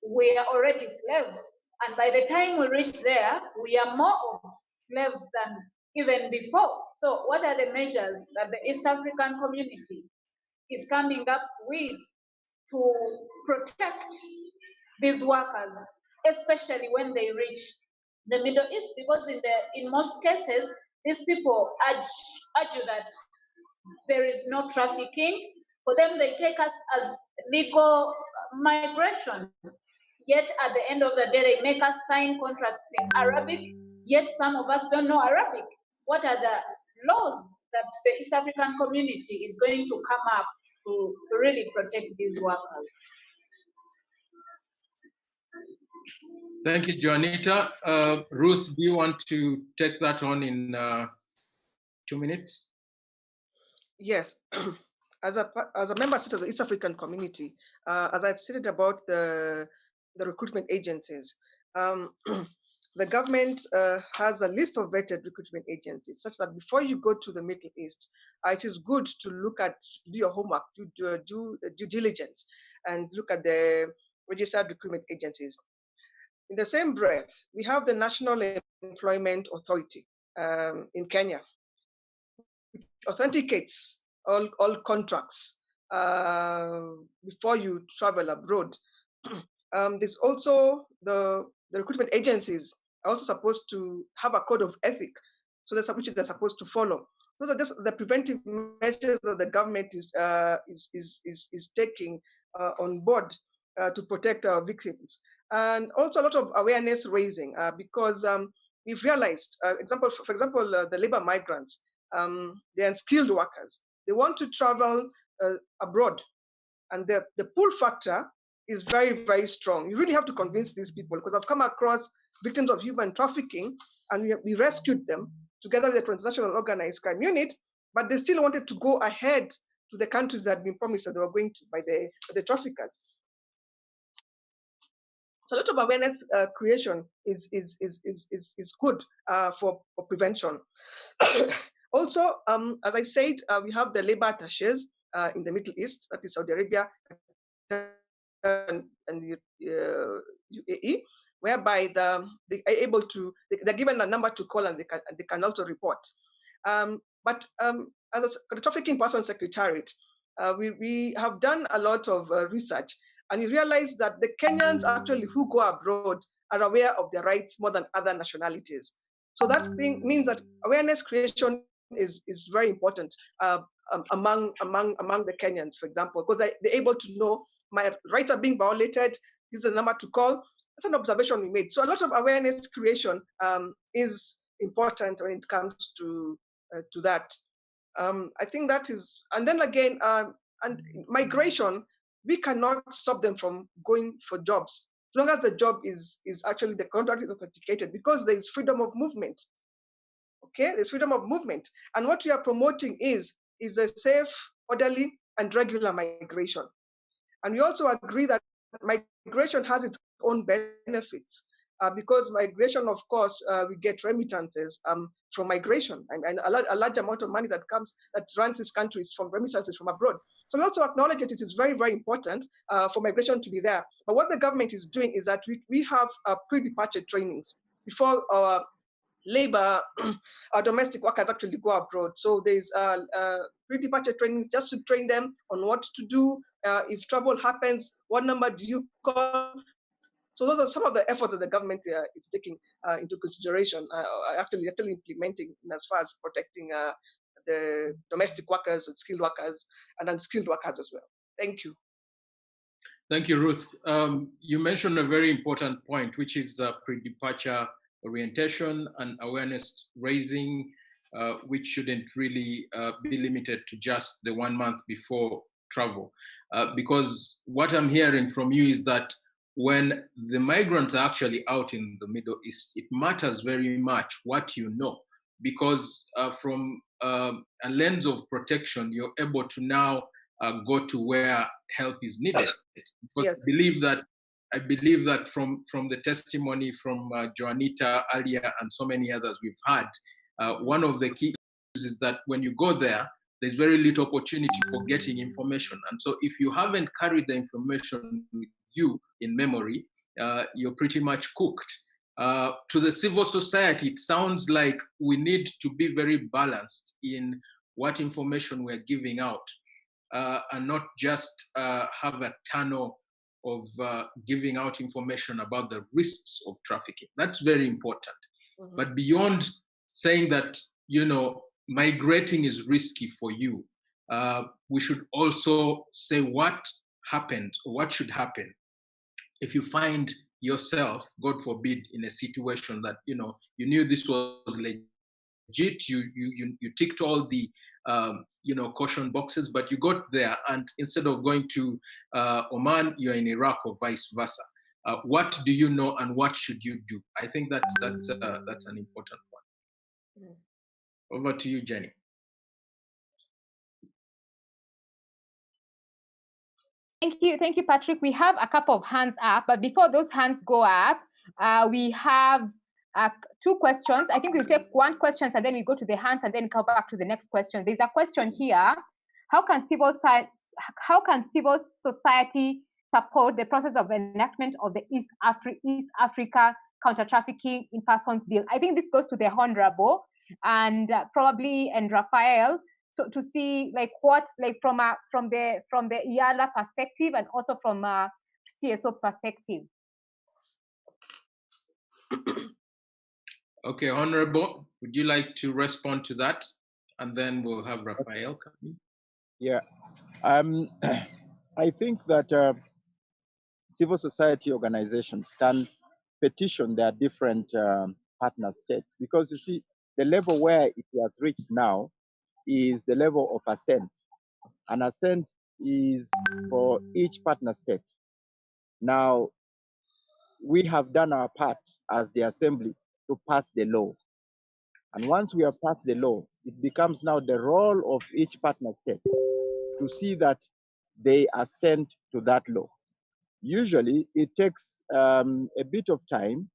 [SPEAKER 5] we are already slaves. And by the time we reach there, we are more of slaves than even before. So what are the measures that the East African community is coming up with to protect these workers, especially when they reach the Middle East? Because in most cases, these people argue that there is no trafficking. For them, they take us as legal migration. Yet at the end of the day, they make us sign contracts in Arabic, yet some of us don't know Arabic. What are the laws that the East African community is going to come up to really protect these workers?
[SPEAKER 1] Thank you, Juanita. Ruth, do you want to take that on in 2 minutes?
[SPEAKER 6] Yes. As a member state of the East African community, as I've stated about the recruitment agencies, the government has a list of vetted recruitment agencies, such that before you go to the Middle East, it is good to do your homework, do the due diligence, and look at the registered recruitment agencies. In the same breath, we have the National Employment Authority in Kenya, which authenticates all contracts before you travel abroad. There's also the recruitment agencies are also supposed to have a code of ethics, so that's which they're supposed to follow. Those are just the preventive measures that the government is taking on board to protect our victims, and also a lot of awareness raising because we've realized, for example, the labor migrants, they're unskilled workers. They want to travel abroad, and the pull factor is very, very strong. You really have to convince these people, because I've come across victims of human trafficking, and we rescued them together with the Transnational Organized Crime Unit, but they still wanted to go ahead to the countries that had been promised that they were going to by the traffickers. So a lot of awareness creation is good for prevention. Also, as I said, we have the labor attaches in the Middle East, that is Saudi Arabia, and the UAE, whereby they are able to, they're given a number to call and they can also report. But as a Trafficking Person Secretariat, we have done a lot of research, and we realize that the Kenyans actually who go abroad are aware of their rights more than other nationalities. So that thing means that awareness creation is very important among the Kenyans, for example, because they're able to know my rights are being violated. This is the number to call. That's an observation we made. So a lot of awareness creation is important when it comes to that. I think that is, and then again, and migration, we cannot stop them from going for jobs as long as the job is actually, the contract is authenticated, because there is freedom of movement. Okay, there's freedom of movement, and what we are promoting is a safe, orderly, and regular migration. And we also agree that migration has its own benefits, because migration, of course, we get remittances from migration, and a large amount of money that runs these countries from remittances from abroad. So we also acknowledge that it is very, very important for migration to be there. But what the government is doing is that we have pre-departure trainings before our labor, our domestic workers actually go abroad. So there's pre-departure trainings just to train them on what to do if trouble happens. What number do you call? So those are some of the efforts that the government is taking into consideration, actually implementing as far as protecting the domestic workers and skilled workers and unskilled workers as well. Thank you.
[SPEAKER 1] Thank you, Ruth. You mentioned a very important point, which is pre-departure orientation and awareness raising, which shouldn't really be limited to just the 1 month before travel. Because what I'm hearing from you is that when the migrants are actually out in the Middle East, it matters very much what you know, because from a lens of protection, you're able to now go to where help is needed. Because yes. I believe that from the testimony from Joanita earlier and so many others we've had, one of the key issues is that when you go there, there's very little opportunity for getting information. And so if you haven't carried the information with you in memory, you're pretty much cooked. To the civil society, it sounds like we need to be very balanced in what information we're giving out, and not just have a tunnel of giving out information about the risks of trafficking. That's very important. Mm-hmm. But beyond saying that, migrating is risky for you, we should also say what happened, or what should happen if you find yourself, God forbid, in a situation that, you knew this was legit, you ticked all the caution boxes, but you got there, and instead of going to Oman, you're in Iraq, or vice versa. What do you know, and what should you do? I think that's an important one. Over to you, Jenny.
[SPEAKER 7] Thank you, Patrick. We have a couple of hands up, but before those hands go up, we have 2 questions. I think we'll take 1 question and then we go to the hands and then come back to the next question. There's a question here: How can civil society support the process of enactment of the East Africa Counter-Trafficking in Persons Bill? I think this goes to the Honorable and Rafael. So to see from the IALA perspective and also from a CSO perspective.
[SPEAKER 1] Okay, Honorable, would you like to respond to that? And then we'll have Rafael come in.
[SPEAKER 2] Yeah, I think that civil society organizations can petition their different partner states, because you see, the level where it has reached now is the level of assent. And assent is for each partner state. Now, we have done our part as the assembly to pass the law. And once we have passed the law, it becomes now the role of each partner state to see that they assent to that law. Usually, it takes a bit of time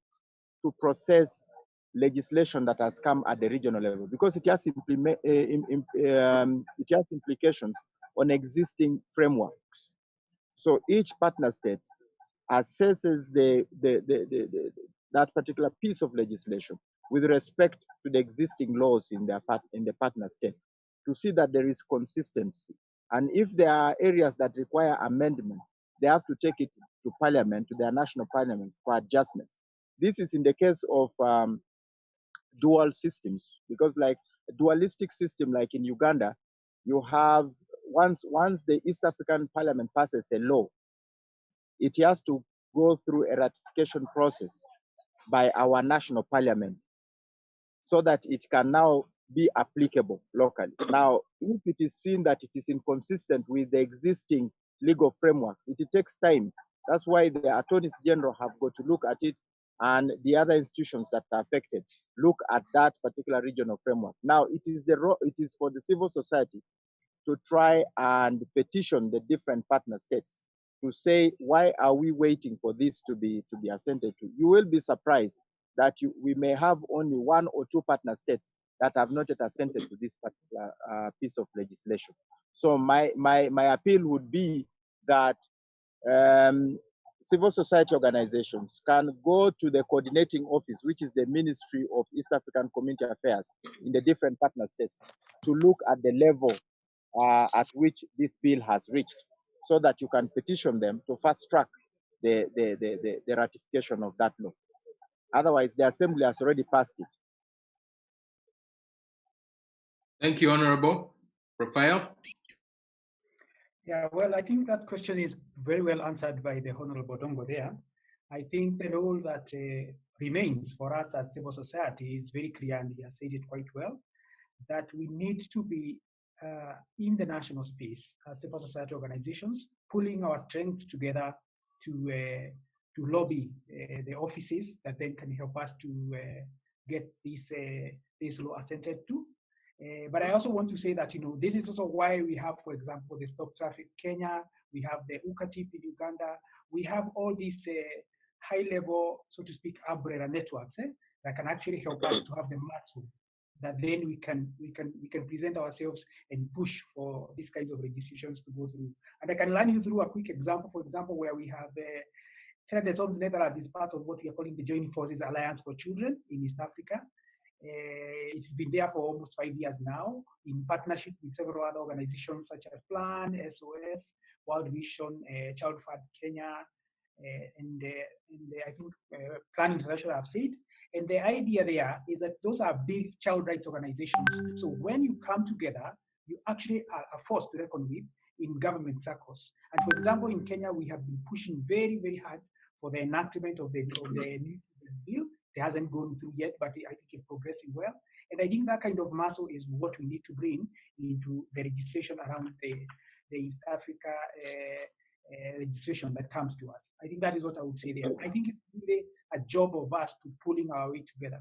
[SPEAKER 2] to process legislation that has come at the regional level, because it has implications on existing frameworks. So each partner state assesses that particular piece of legislation with respect to the existing laws in the partner state to see that there is consistency. And if there are areas that require amendment, they have to take it to parliament, to their national parliament for adjustments. This is in the case of dual systems, because like a dualistic system like in Uganda, you have once the East African Parliament passes a law, it has to go through a ratification process by our national parliament so that it can now be applicable locally. Now, if it is seen that it is inconsistent with the existing legal frameworks, it takes time. That's why the attorneys general have got to look at it, and the other institutions that are affected look at that particular regional framework. Now, it is for the civil society to try and petition the different partner states to say, why are we waiting for this to be assented to? You will be surprised that we may have only one or two partner states that have not yet assented to this particular piece of legislation. So my appeal would be that civil society organizations can go to the coordinating office, which is the Ministry of East African Community Affairs in the different partner states, to look at the level at which this bill has reached, so that you can petition them to fast track the ratification of that law. Otherwise, the assembly has already passed it.
[SPEAKER 1] Thank you, Honorable. Rafael?
[SPEAKER 4] Yeah, well, I think that question is very well answered by the Honorable Dongo there. I think the role that remains for us as civil society is very clear, and he has said it quite well, that we need to be in the national space as civil society organizations, pulling our strength together to lobby the offices that then can help us to get this law assented to. But I also want to say that, this is also why we have, for example, the Stop Traffic Kenya, we have the UKATIP in Uganda, we have all these high-level, so to speak, umbrella networks that can actually help us to have the muscle that then we can present ourselves and push for these kinds of legislations to go through. And I can run you through a quick example, for example, where we have Senator Tom Netherlands is part of what we are calling the Joint Forces Alliance for Children in East Africa. It's been there for almost 5 years now, in partnership with several other organizations such as Plan, SOS, World Vision, Child Fund Kenya, and I think Plan International have said. And the idea there is that those are big child rights organizations. So when you come together, you actually are a force to reckon with in government circles. And for example, in Kenya, we have been pushing very, very hard for the enactment of the new bill. It hasn't gone through yet, but I think it's progressing well. And I think that kind of muscle is what we need to bring into the legislation around the East Africa legislation that comes to us. I think that is what I would say there. I think it's really a job of us to pulling our way together.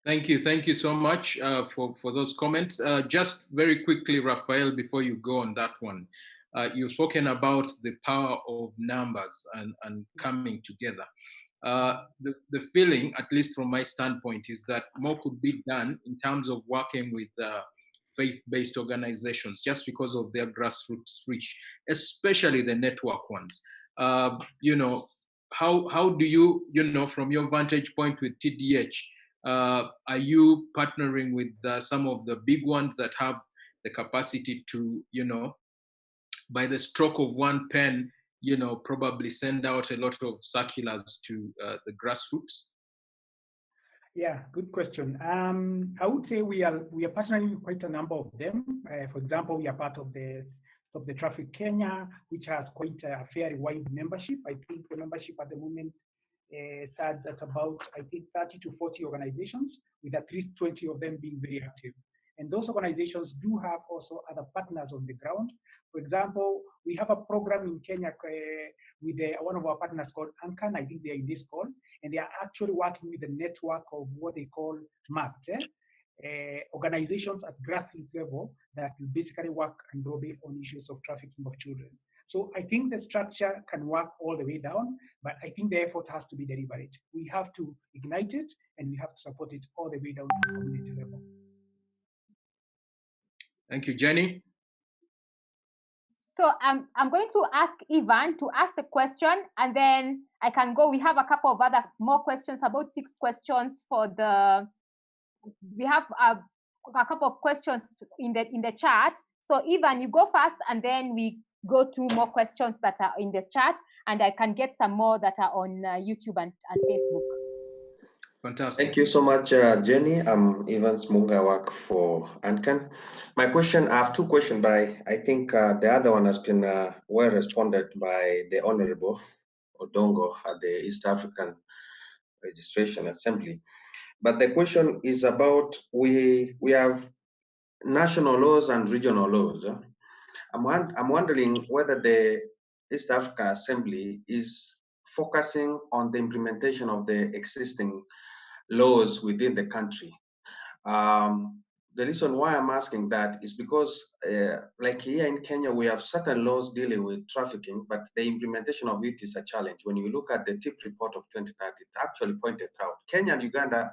[SPEAKER 1] Thank you so much for those comments. Just very quickly, Rafael, before you go on that one, you've spoken about the power of numbers and coming together. The feeling, at least from my standpoint, is that more could be done in terms of working with faith-based organizations, just because of their grassroots reach, especially the network ones. How do you, from your vantage point with TDH, are you partnering with some of the big ones that have the capacity to, by the stroke of one pen, probably send out a lot of circulars to the grassroots?
[SPEAKER 4] Yeah, good question. I would say we are partnering with quite a number of them. For example, we are part of the Stop the Traffic Kenya, which has quite a fairly wide membership. I think the membership at the moment stands at about, 30 to 40 organizations, with at least 20 of them being very active. And those organizations do have also other partners on the ground. For example, we have a program in Kenya with one of our partners called Ankan. I think they are in this call, and they are actually working with a network of what they call MAPT, organizations at grassroots level that will basically work and lobby on issues of trafficking of children. So I think the structure can work all the way down, but I think the effort has to be deliberate. We have to ignite it, and we have to support it all the way down to the community level.
[SPEAKER 1] Thank you, Jenny.
[SPEAKER 7] So I'm going to ask Ivan to ask the question, and then I can go. We have a couple of more questions, about 6 questions for the. We have a couple of questions in the chat. So Ivan, you go first, and then we go to more questions that are in the chat, and I can get some more that are on YouTube and Facebook.
[SPEAKER 1] Fantastic.
[SPEAKER 9] Thank you so much, Jenny. I'm Evans Munga, work for ANCAN. My question, I have 2 questions, but I think the other one has been well responded by the Honorable Odongo at the East African Registration Assembly. But the question is about, we have national laws and regional laws. I'm wondering whether the East African Assembly is focusing on the implementation of the existing laws within the country. The reason why I'm asking that is because, like here in Kenya, we have certain laws dealing with trafficking, but the implementation of it is a challenge. When you look at the TIP report of 2030, it actually pointed out Kenya and Uganda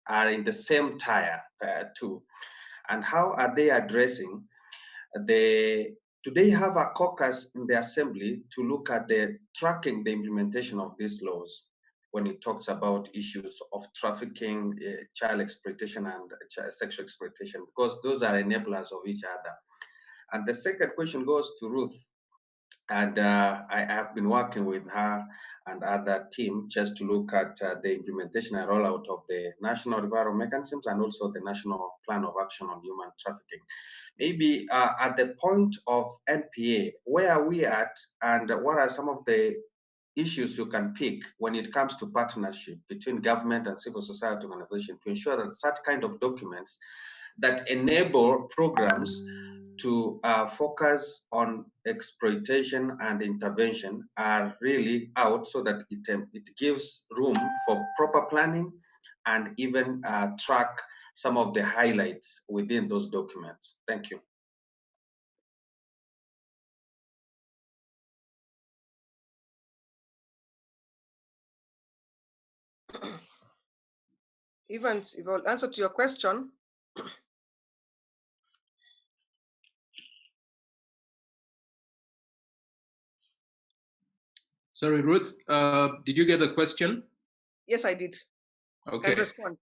[SPEAKER 9] are in the same tier too. And how are they addressing do they have a caucus in the assembly to look at tracking the implementation of these laws when it talks about issues of trafficking, child exploitation, and sexual exploitation, because those are enablers of each other? And the second question goes to Ruth. And I have been working with her and other team just to look at the implementation and rollout of the National Referral Mechanisms and also the National Plan of Action on Human Trafficking. Maybe at the point of NPA, where are we at, and what are some of the issues you can pick when it comes to partnership between government and civil society organizations to ensure that such kind of documents that enable programs to focus on exploitation and intervention are really out, so that it gives room for proper planning and even track some of the highlights within those documents. Thank you.
[SPEAKER 6] Evans, if I'll answer to your question.
[SPEAKER 1] Sorry, Ruth, did you get the question?
[SPEAKER 6] Yes, I did.
[SPEAKER 1] Okay.
[SPEAKER 6] Can I respond?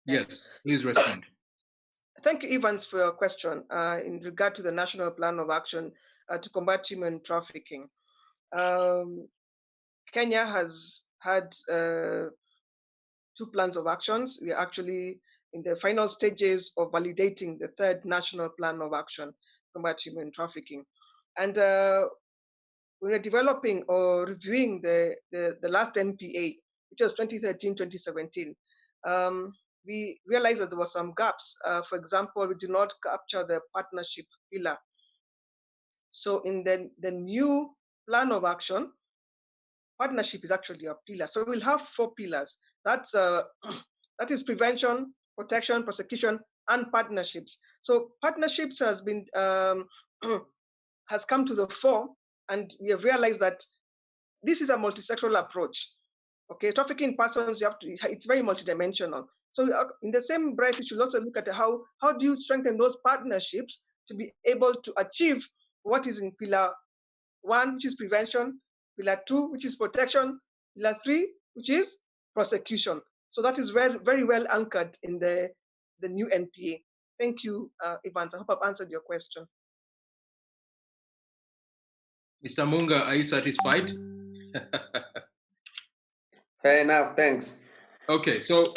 [SPEAKER 1] Yes, please respond.
[SPEAKER 6] Thank you, Evans, for your question in regard to the National Plan of Action to combat human trafficking. Kenya has had 2 plans of actions. We are actually in the final stages of validating the 3rd National Plan of Action to combat human trafficking. And we were developing or reviewing the last NPA, which was 2013-2017. We realized that there were some gaps. For example, we did not capture the partnership pillar. So in the new plan of action, partnership is actually a pillar. So we'll have 4 pillars. That is prevention, protection, prosecution, and partnerships. So partnerships has been has come to the fore, and we have realized that this is a multi-sectoral approach. Okay, trafficking in persons, it's very multidimensional. So in the same breath, you should also look at how do you strengthen those partnerships to be able to achieve what is in pillar 1, which is prevention, pillar 2, which is protection, pillar 3, which is prosecution. So that is very, very well anchored in the new NPA. Thank you, Evans. I hope I've answered your question.
[SPEAKER 1] Mr. Munga, are you satisfied?
[SPEAKER 9] Fair enough, thanks.
[SPEAKER 1] Okay, so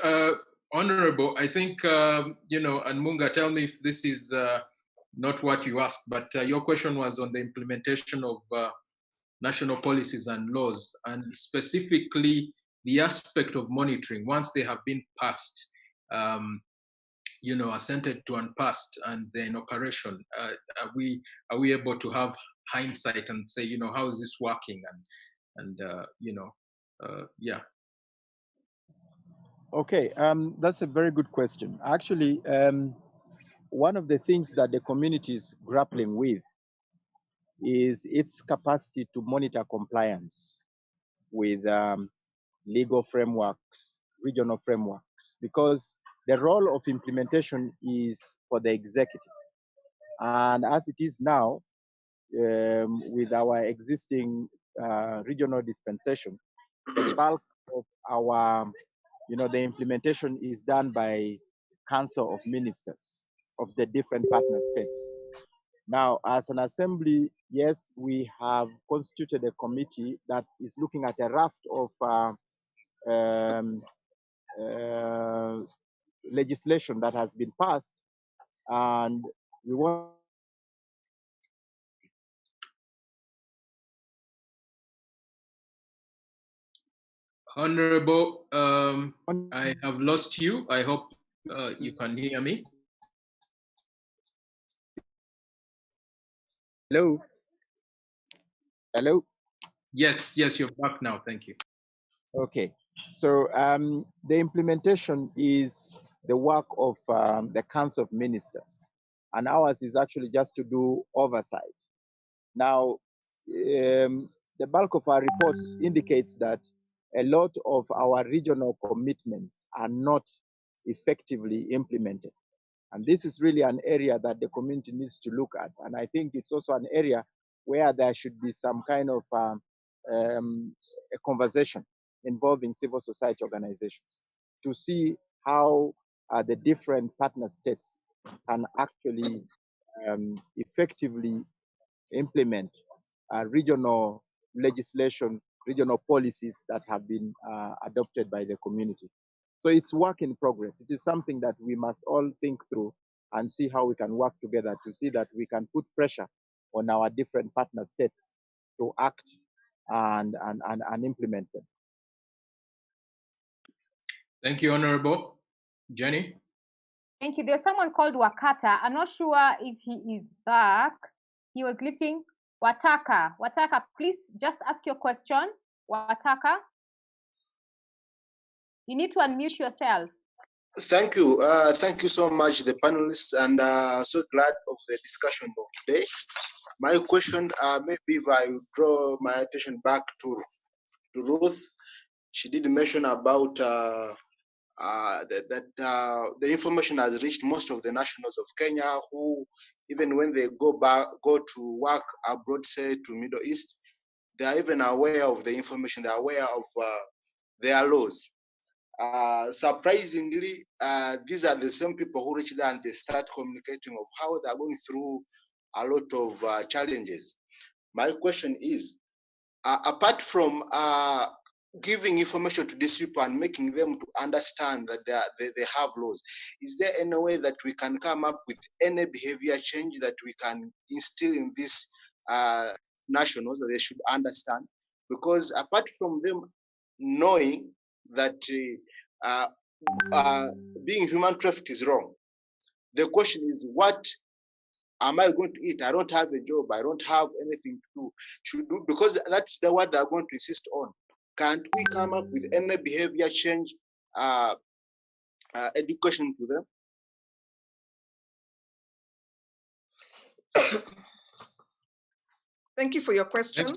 [SPEAKER 1] Honorable, I think, and Munga, tell me if this is not what you asked, but your question was on the implementation of national policies and laws, and specifically the aspect of monitoring once they have been passed, assented to and passed, and they're in operation. Are we able to have hindsight and say, how is this working? Yeah.
[SPEAKER 2] Okay, that's a very good question. Actually, one of the things that the community is grappling with is its capacity to monitor compliance with legal frameworks, regional frameworks, because the role of implementation is for the executive. And as it is now, with our existing regional dispensation, the bulk of our, the implementation is done by Council of Ministers of the different partner states. Now, as an assembly, yes, we have constituted a committee that is looking at a raft of legislation that has been passed, and we want.
[SPEAKER 1] Honorable, I have lost you. I hope you can hear me.
[SPEAKER 2] Hello? Hello?
[SPEAKER 1] Yes, you're back now. Thank you.
[SPEAKER 2] Okay. So the implementation is the work of the Council of Ministers, and ours is actually just to do oversight. Now, the bulk of our reports indicates that a lot of our regional commitments are not effectively implemented. And this is really an area that the community needs to look at. And I think it's also an area where there should be some kind of a conversation involving civil society organizations to see how the different partner states can actually effectively implement regional legislation, regional policies that have been adopted by the community. So it's work in progress. It is something that we must all think through and see how we can work together to see that we can put pressure on our different partner states to act and implement them.
[SPEAKER 1] Thank you, Honorable. Jenny?
[SPEAKER 7] Thank you. There's someone called Wakata. I'm not sure if he is back. He was lifting Wataka. Wataka, please just ask your question. Wataka. You need to unmute yourself.
[SPEAKER 10] Thank you. Thank you so much, the panelists, and so glad of the discussion of today. My question, maybe if I draw my attention back to Ruth, she did mention about the information has reached most of the nationals of Kenya who, even when they go to work abroad, say to Middle East, they are even aware of the information. They are aware of their laws. Surprisingly, these are the same people who reach there and they start communicating of how they are going through a lot of challenges. My question is, apart from giving information to these people and making them to understand that they have laws, is there any way that we can come up with any behavior change that we can instill in these nationals that they should understand? Because apart from them knowing that being human trafficked is wrong, the question is, what am I going to eat? I don't have a job. I don't have anything to do. Should do, because that's the word they're going to insist on. Can't we come up with any behavior change education to them?
[SPEAKER 6] Thank you for your question.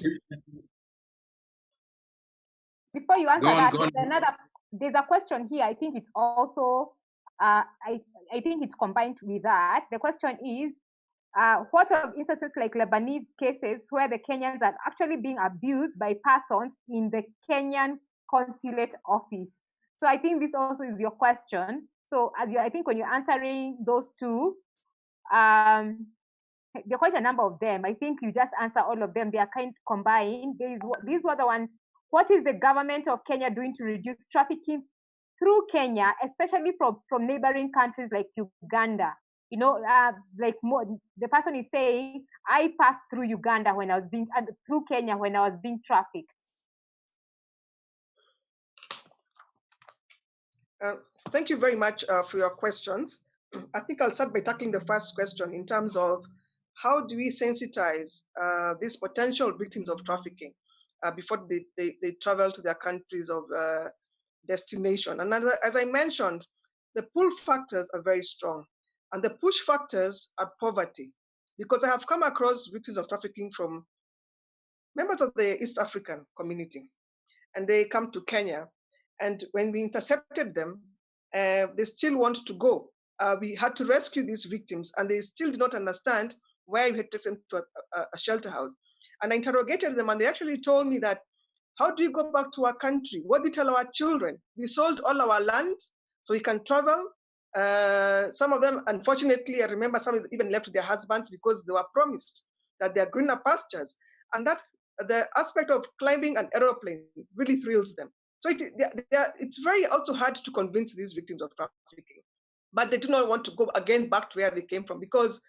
[SPEAKER 7] Before you answer that, there's a question here. I think it's also, I think it's combined with that. The question is, what of instances like Lebanese cases where the Kenyans are actually being abused by persons in the Kenyan consulate office? So I think this also is your question. So I think when you're answering those two, there are quite a number of them. I think you just answer all of them. They are kind of combined. These were the ones. What is the government of Kenya doing to reduce trafficking through Kenya, especially from neighboring countries like Uganda? You know, the person is saying, I passed through Uganda when I was through Kenya when I was being trafficked.
[SPEAKER 6] Thank you very much for your questions. I think I'll start by tackling the first question in terms of how do we sensitize these potential victims of trafficking before they travel to their countries of destination. And as I mentioned, the pull factors are very strong. And the push factors are poverty. Because I have come across victims of trafficking from members of the East African community. And they come to Kenya. And when we intercepted them, they still want to go. We had to rescue these victims, and they still did not understand where we had taken them to a shelter house. And I interrogated them, and they actually told me that, how do you go back to our country? What do we tell our children? We sold all our land so we can travel. Some of them, unfortunately, I remember some even left their husbands because they were promised that they are greener pastures. And that the aspect of climbing an aeroplane really thrills them. So it's very also hard to convince these victims of trafficking, but they do not want to go again back to where they came from, because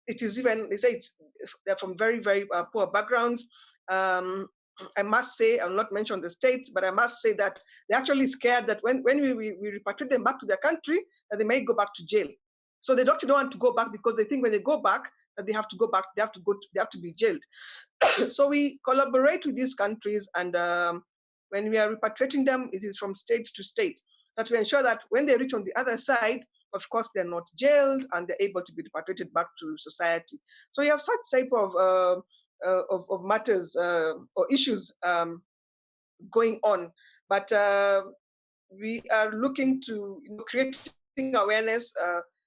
[SPEAKER 6] it is even, they say they're from very, very poor backgrounds. I must say, I'll not mention the states, but I must say that they're actually scared that when we repatriate them back to their country, that they may go back to jail. So they don't want to go back because they think when they go back, that they have to go back, they have to be jailed. So we collaborate with these countries, and when we are repatriating them, it is from state to state, so to ensure that when they reach on the other side, of course, they're not jailed and they're able to be repatriated back to society. So you have such type of matters or issues going on, but we are looking to creating awareness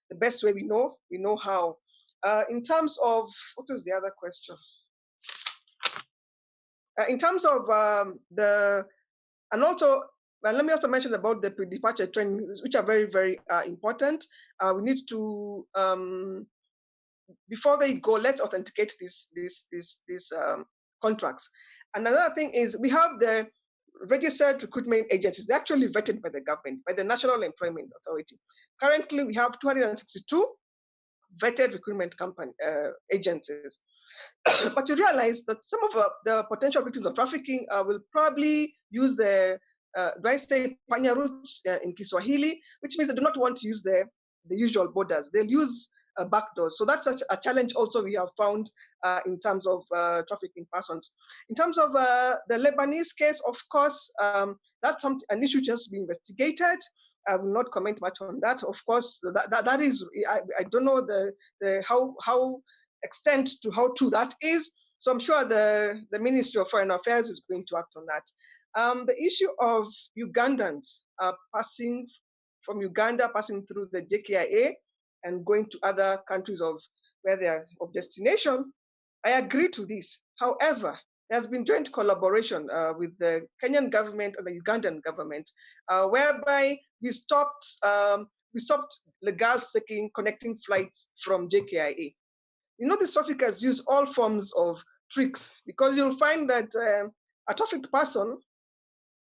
[SPEAKER 6] the best way we know how. In terms of, what was the other question? In terms of and also, let me also mention about the pre-departure training, which are very, very important. We need to, before they go, let's authenticate these contracts. And another thing is, we have the registered recruitment agencies. They're actually vetted by the government, by the National Employment Authority. Currently, we have 262 vetted recruitment agencies. But you realize that some of the potential victims of trafficking will probably use the, do I say panya routes in Kiswahili, which means they do not want to use the usual borders. They'll use back doors. So that's such a challenge also we have found in terms of trafficking persons. In terms of the Lebanese case, of course, that's an issue just being investigated. I will not comment much on that. Of course, that is, I don't know the how extent to how true that is. So I'm sure the Ministry of Foreign Affairs is going to act on that. The issue of Ugandans passing from Uganda, passing through the JKIA and going to other countries of where they are of destination, I agree to this. However, there has been joint collaboration with the Kenyan government and the Ugandan government, whereby we stopped legal seeking connecting flights from JKIA. You know, these traffickers use all forms of tricks, because you'll find that a trafficked person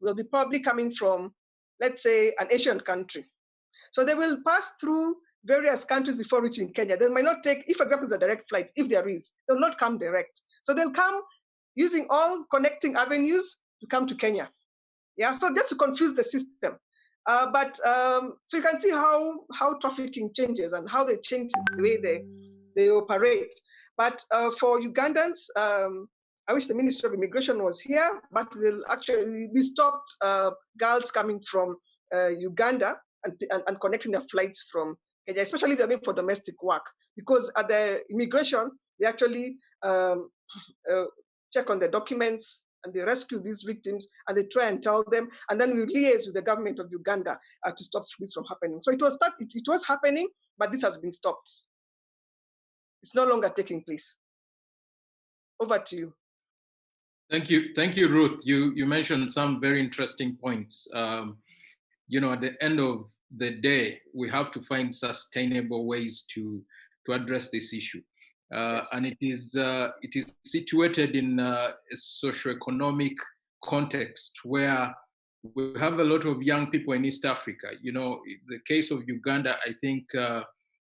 [SPEAKER 6] will be probably coming from, let's say, an Asian country. So they will pass through various countries before reaching Kenya. They might not take, if for example, it's a direct flight, if there is, they'll not come direct. So they'll come using all connecting avenues to come to Kenya. Yeah, so just to confuse the system. So you can see how trafficking changes and how they change the way they operate. But for Ugandans, I wish the Ministry of Immigration was here, but we stopped girls coming from Uganda and connecting their flights from Kenya, especially if they're going for domestic work, because at the immigration, they actually check on the documents and they rescue these victims and they try and tell them, and then we liaise with the government of Uganda to stop this from happening. So it was happening, but this has been stopped. It's no longer taking place. Over to you.
[SPEAKER 1] Thank you, Ruth. You mentioned some very interesting points. You know, at the end of the day, we have to find sustainable ways to address this issue. Yes. And it is situated in a socioeconomic context where we have a lot of young people in East Africa. You know, the case of Uganda, I think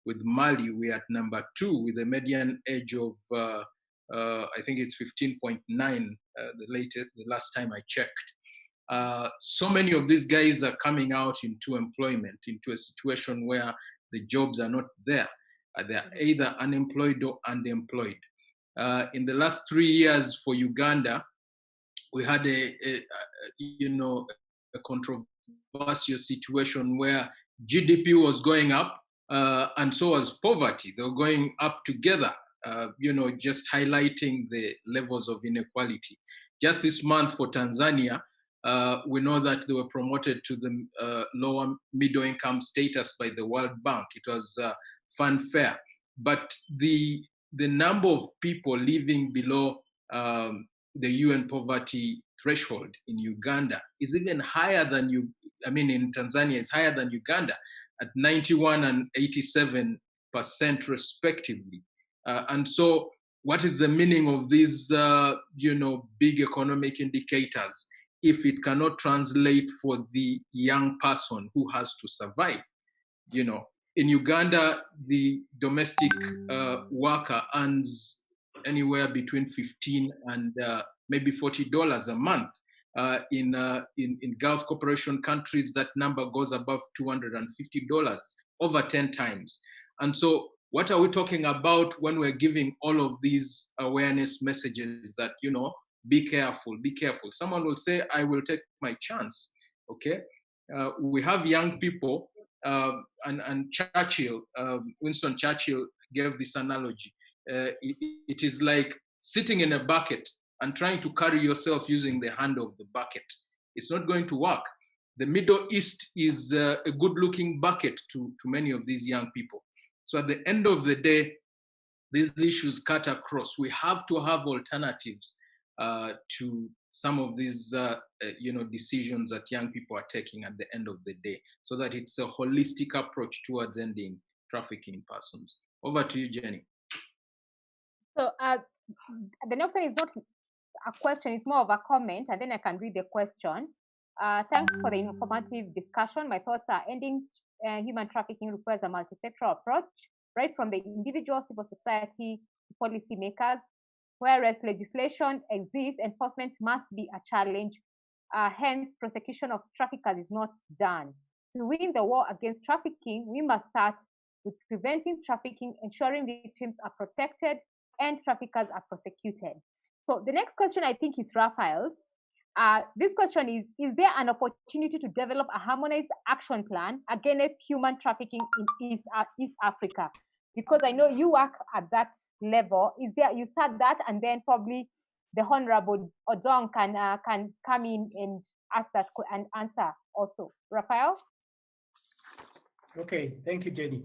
[SPEAKER 1] with Mali, we're at number 2 with a median age of, I think it's 15.9, the last time I checked. So many of these guys are coming out into employment, into a situation where the jobs are not there. They're either unemployed or underemployed. In the last 3 years for Uganda, we had a controversial situation where GDP was going up and so was poverty. They were going up together, just highlighting the levels of inequality. Just this month for Tanzania, we know that they were promoted to the lower middle income status by the World Bank. It was fanfare. But the the number of people living below the UN poverty threshold in Uganda is even higher than in Tanzania is higher than Uganda at 91 and 87% respectively. And so what is the meaning of these, big economic indicators if it cannot translate for the young person who has to survive? In Uganda, the domestic worker earns anywhere between $15 and maybe $40 a month. In Gulf Cooperation countries, that number goes above $250, over 10 times. And so what are we talking about when we're giving all of these awareness messages that, be careful, be careful? Someone will say, I will take my chance, okay? We have young people, and Churchill, Winston Churchill gave this analogy. It is like sitting in a bucket and trying to carry yourself using the handle of the bucket. It's not going to work. The Middle East is a good-looking bucket to many of these young people. So at the end of the day, these issues cut across. We have to have alternatives to some of these decisions that young people are taking at the end of the day, so that it's a holistic approach towards ending trafficking in persons. Over to you, Jenny.
[SPEAKER 7] So the next one is not a question, it's more of a comment, and then I can read the question. Thanks for the informative discussion. My thoughts are ending human trafficking requires a multi-sectoral approach, right from the individual, civil society, to policymakers. Whereas legislation exists, enforcement must be a challenge. Hence, prosecution of traffickers is not done. To win the war against trafficking, we must start with preventing trafficking, ensuring victims are protected, and traffickers are prosecuted. So the next question, I think, is Rafael. This question is there an opportunity to develop a harmonized action plan against human trafficking in East Africa? Because I know you work at that level. Is there, you start that, and then probably the Honorable Odong can come in and ask that and answer also. Rafael?
[SPEAKER 4] Okay, thank you, Jenny.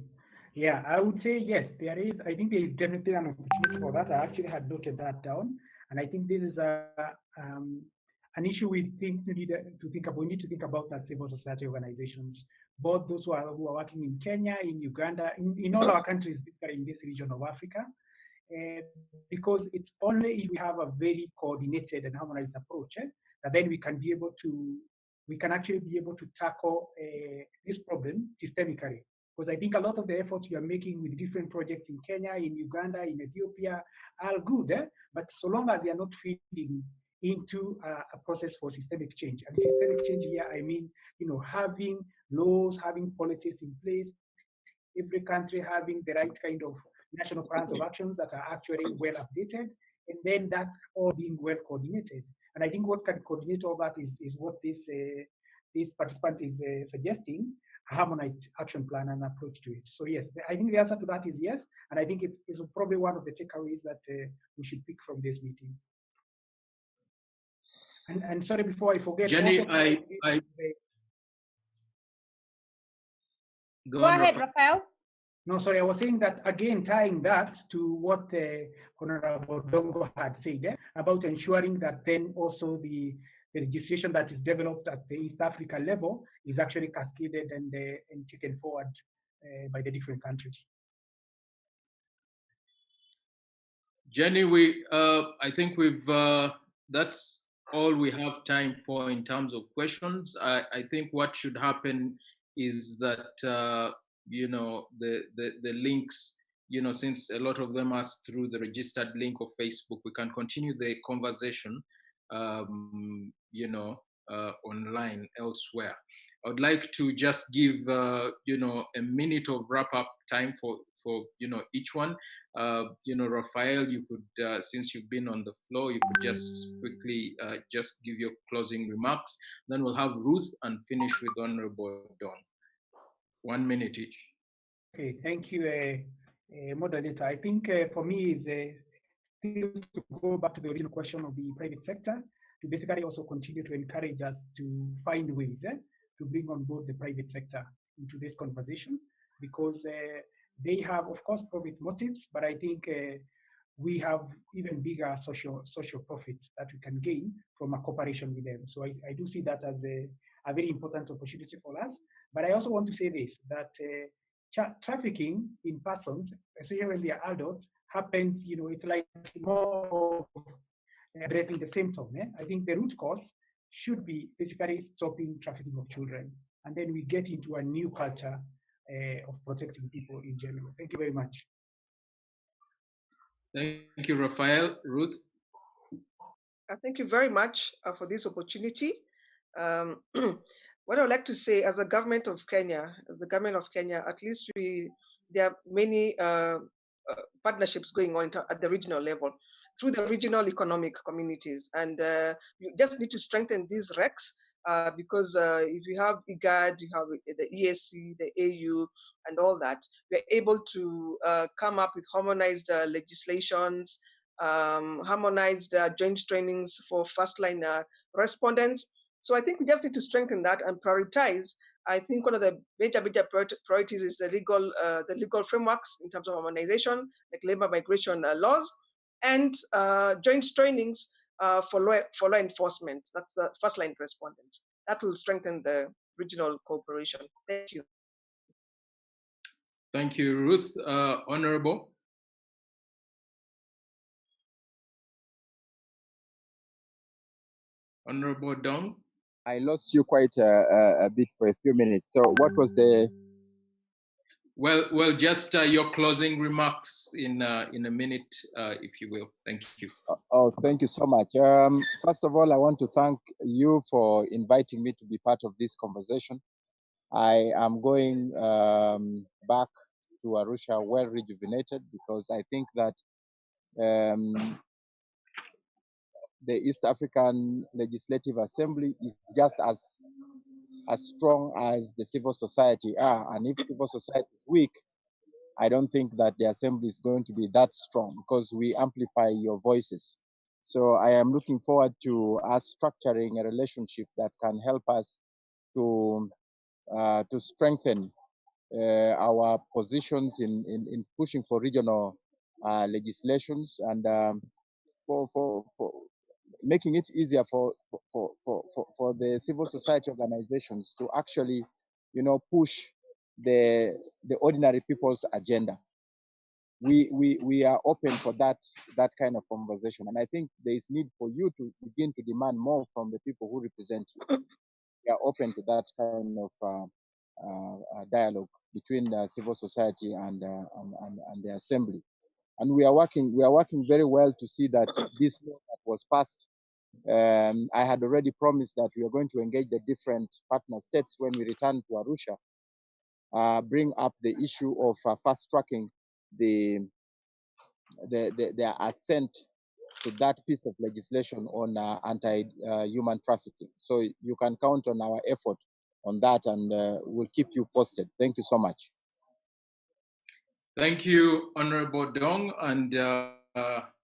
[SPEAKER 4] Yeah, I would say yes, there is. I think there is definitely an opportunity for that. I actually had noted that down, and I think this is an issue we think we need to think about. We need to think about as civil society organizations, both those who are working in Kenya, in Uganda, in all our countries in this region of Africa, because it's only if we have a very coordinated and harmonized approach that then we can actually be able to tackle this problem systemically. Because I think a lot of the efforts we are making with different projects in Kenya, in Uganda, in Ethiopia are good, but so long as they are not feeding into a process for systemic change. And systemic change here, I mean, having laws, having policies in place, every country having the right kind of national plans of actions that are actually well updated, and then that all being well coordinated. And I think what can coordinate all that is what this participant is suggesting, a harmonized action plan and approach to it. So yes, I think the answer to that is yes, and I think it is probably one of the takeaways that we should pick from this meeting. And sorry, before I forget,
[SPEAKER 1] Jenny,
[SPEAKER 7] Go ahead, Rafael.
[SPEAKER 4] No, sorry, I was saying that again, tying that to what Honorable Dongo had said about ensuring that then also the legislation that is developed at the East Africa level is actually cascaded and taken forward by the different countries.
[SPEAKER 1] Jenny, I think that's all we have time for in terms of questions. I think what should happen is that the links, since a lot of them are through the registered link of Facebook, we can continue the conversation online elsewhere. I would like to just give a minute of wrap up time for each one. Rafael, you could, since you've been on the floor, you could just quickly just give your closing remarks. Then we'll have Ruth and finish with Honorable Dawn. 1 minute each.
[SPEAKER 4] Okay, thank you, moderator. I think for me is still to go back to the original question of the private sector, to basically also continue to encourage us to find ways to bring on board the private sector into this conversation, because They have, of course, profit motives, but I think we have even bigger social profits that we can gain from a cooperation with them. So I do see that as a very important opportunity for us. But I also want to say this, that trafficking in persons, especially when they are adults, happens, it's like more of addressing the symptom. I think the root cause should be basically stopping trafficking of children. And then we get into a new culture of protecting people in general. Thank you very much.
[SPEAKER 1] Thank you, Rafael. Ruth?
[SPEAKER 6] Thank you very much for this opportunity. What I would like to say, as a government of Kenya, at least there are many partnerships going on at the regional level through the regional economic communities. And you just need to strengthen these RECs because if you have IGAD, you have the EAC, the AU, and all that, we're able to come up with harmonized legislations, harmonized joint trainings for first-line respondents. So I think we just need to strengthen that and prioritize. I think one of the major priorities is the legal frameworks in terms of harmonization, like labor migration laws, and joint trainings for law enforcement. That's the first-line respondents. That will strengthen the regional cooperation. Thank you.
[SPEAKER 1] Thank you, Ruth. Honorable. Honorable Dong.
[SPEAKER 2] I lost you quite a bit for a few minutes. So what was the?
[SPEAKER 1] Well, just your closing remarks in a minute, if you will. Thank you.
[SPEAKER 2] Oh, thank you so much. First of all, I want to thank you for inviting me to be part of this conversation. I am going back to Arusha well rejuvenated because I think that the East African Legislative Assembly is just as strong as the civil society are. And if civil society is weak, I don't think that the assembly is going to be that strong because we amplify your voices. So I am looking forward to us structuring a relationship that can help us to strengthen our positions in pushing for regional legislations and for making it easier for the civil society organizations to actually, push the ordinary people's agenda. We are open for that kind of conversation, and I think there is need for you to begin to demand more from the people who represent you. We are open to that kind of dialogue between civil society and the assembly, and we are working very well to see that this law that was passed. I had already promised that we are going to engage the different partner states when we return to Arusha, bring up the issue of fast tracking their assent to that piece of legislation on anti-human trafficking. So you can count on our effort on that, and we'll keep you posted. Thank you so much.
[SPEAKER 1] Thank you, Honorable Dong, and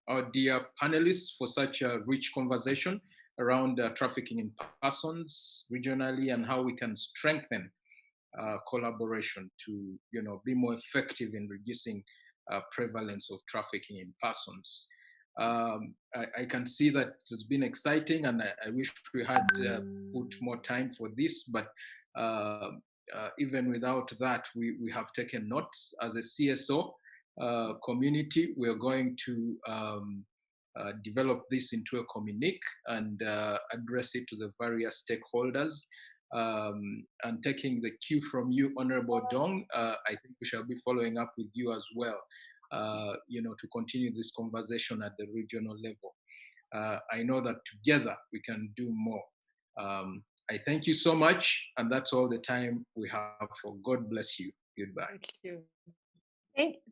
[SPEAKER 1] our dear panelists for such a rich conversation around trafficking in persons regionally and how we can strengthen collaboration to, be more effective in reducing prevalence of trafficking in persons. I can see that it's been exciting, and I wish we had put more time for this, but even without that, we have taken notes. As a CSO community, we're going to develop this into a communique and address it to the various stakeholders. And taking the cue from you, Honorable Dong, I think we shall be following up with you as well, to continue this conversation at the regional level. I know that together we can do more. I thank you so much, and that's all the time we have for. God bless you. Goodbye.
[SPEAKER 6] Thank you.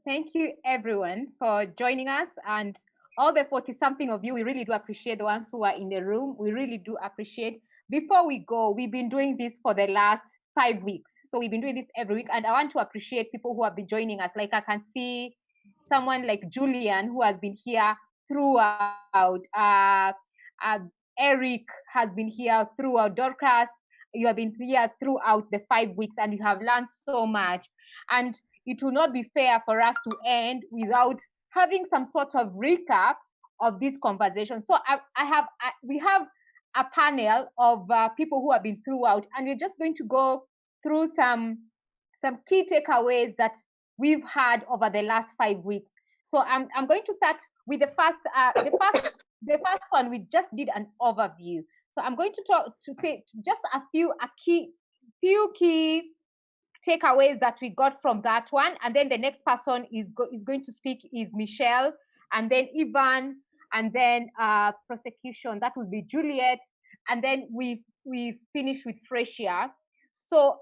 [SPEAKER 7] Thank you, everyone, for joining us, and all the 40-something of you. We really do appreciate the ones who are in the room. We really do appreciate. Before we go, we've been doing this for the last 5 weeks. So we've been doing this every week, and I want to appreciate people who have been joining us. Like I can see someone like Julian, who has been here throughout. Eric has been here throughout. Dorcas, you have been here throughout the 5 weeks, and you have learned so much. And it will not be fair for us to end without having some sort of recap of this conversation. So we have a panel of people who have been throughout, and we're just going to go through some key takeaways that we've had over the last 5 weeks. So I'm going to start with the first one. We just did an overview. So I'm going to say just a few key takeaways that we got from that one, and then the next person is going to speak is Michelle, and then Ivan, and then prosecution, that will be Juliet, and then we finish with Frecia. So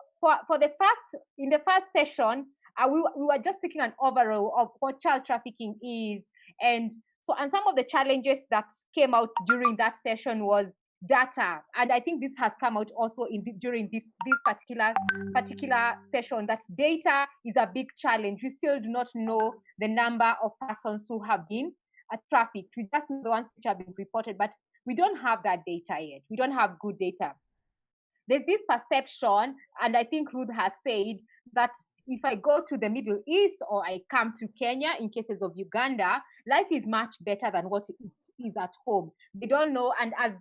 [SPEAKER 7] in the first session, we were just taking an overall of what child trafficking is, and some of the challenges that came out during that session was data, and I think this has come out also during this particular session, that data is a big challenge. We still do not know the number of persons who have been trafficked. We just know the ones which have been reported, but we don't have that data yet. We don't have good data. There's this perception, and I think Ruth has said that if I go to the Middle East or I come to Kenya, in cases of Uganda, life is much better than what it is at home. They don't know, and as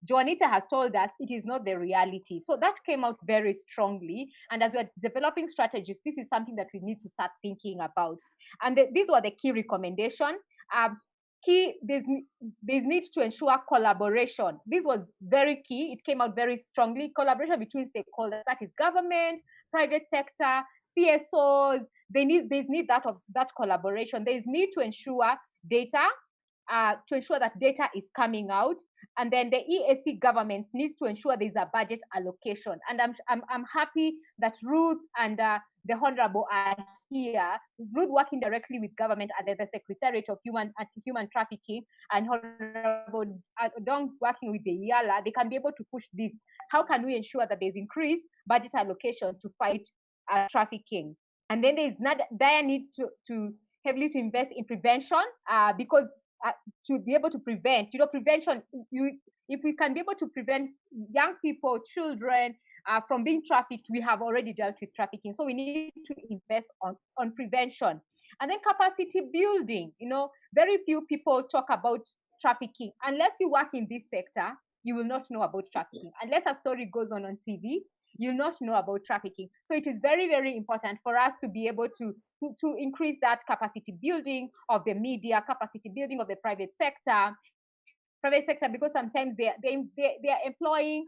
[SPEAKER 7] Juanita has told us, it is not the reality. So that came out very strongly, and as we're developing strategies, this is something that we need to start thinking about. And these were the key recommendations. There's need to ensure collaboration. This was very key. It came out very strongly. Collaboration between stakeholders, that is government, private sector, CSOs. There's need that collaboration. There's need to ensure data, to ensure that data is coming out, and then the EAC governments needs to ensure there's a budget allocation. And I'm happy that Ruth and the Honorable are here. Ruth working directly with government at the Secretariat of Anti-Human Trafficking, and Honorable Dong working with the IALA. They can be able to push this. How can we ensure that there's increased budget allocation to fight trafficking? And then there's not dire need to heavily to invest in prevention, because to be able to prevent, prevention, if we can be able to prevent young people, children from being trafficked, we have already dealt with trafficking. So we need to invest on prevention. And then capacity building. Very few people talk about trafficking. Unless you work in this sector, you will not know about trafficking. Unless a story goes on TV, you'll not know about trafficking. So it is very, very important for us to be able to increase that capacity building of the media, capacity building of the private sector, because sometimes they are employing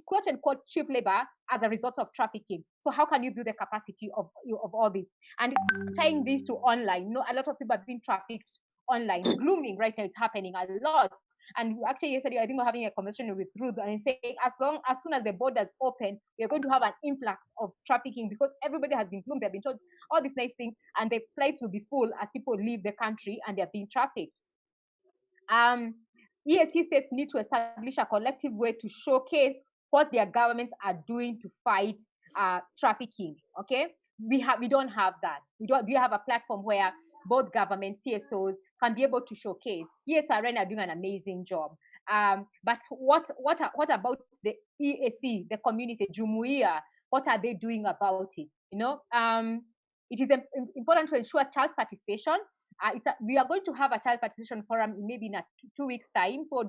[SPEAKER 7] quote unquote cheap labor as a result of trafficking. So how can you build the capacity of all this? And tying this to online, a lot of people have been trafficked online. Grooming right now is happening a lot. And actually yesterday, I think we're having a conversation with Ruth and saying as soon as the borders open, we're going to have an influx of trafficking, because everybody has been groomed. They've been told all these nice things, and the flights will be full as people leave the country and they're being trafficked. EAC states need to establish a collective way to showcase what their governments are doing to fight trafficking. Okay, we don't have that. We have a platform where both government, CSOs can be able to showcase. ESRN are doing an amazing job. But what about the EAC, the community, Jumuiya? What are they doing about it? It is important to ensure child participation. We are going to have a child participation forum maybe in 2 weeks' time. So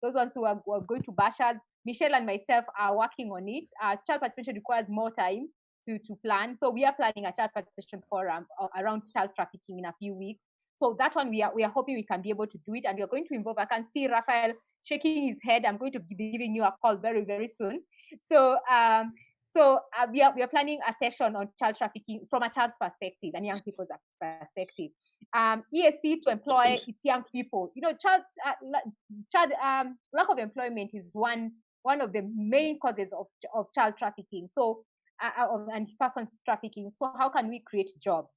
[SPEAKER 7] those ones who are going to bash us, Michelle and myself are working on it. Child participation requires more time to plan. So we are planning a child participation forum around child trafficking in a few weeks. So that one we are hoping we can be able to do it, and we are going to involve. I can see Rafael shaking his head. I'm going to be giving you a call very, very soon. So we are planning a session on child trafficking from a child's perspective and young people's perspective. EAC to employ its young people. Lack of employment is one of the main causes of child trafficking. So and persons trafficking. So how can we create jobs?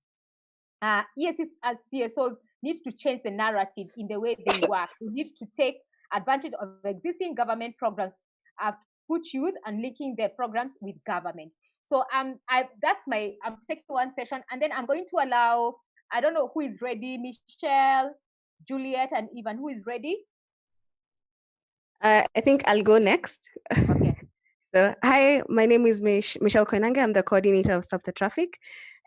[SPEAKER 7] EAC as CSOs needs to change the narrative in the way they work. We need to take advantage of existing government programs, put youth and linking their programs with government. So I'm taking one session, and then I'm going to allow, I don't know who is ready, Michelle, Juliet, and Ivan, who is ready?
[SPEAKER 11] I think I'll go next.
[SPEAKER 7] Okay.
[SPEAKER 11] So, hi, my name is Michelle Koinange. I'm the coordinator of Stop the Traffic.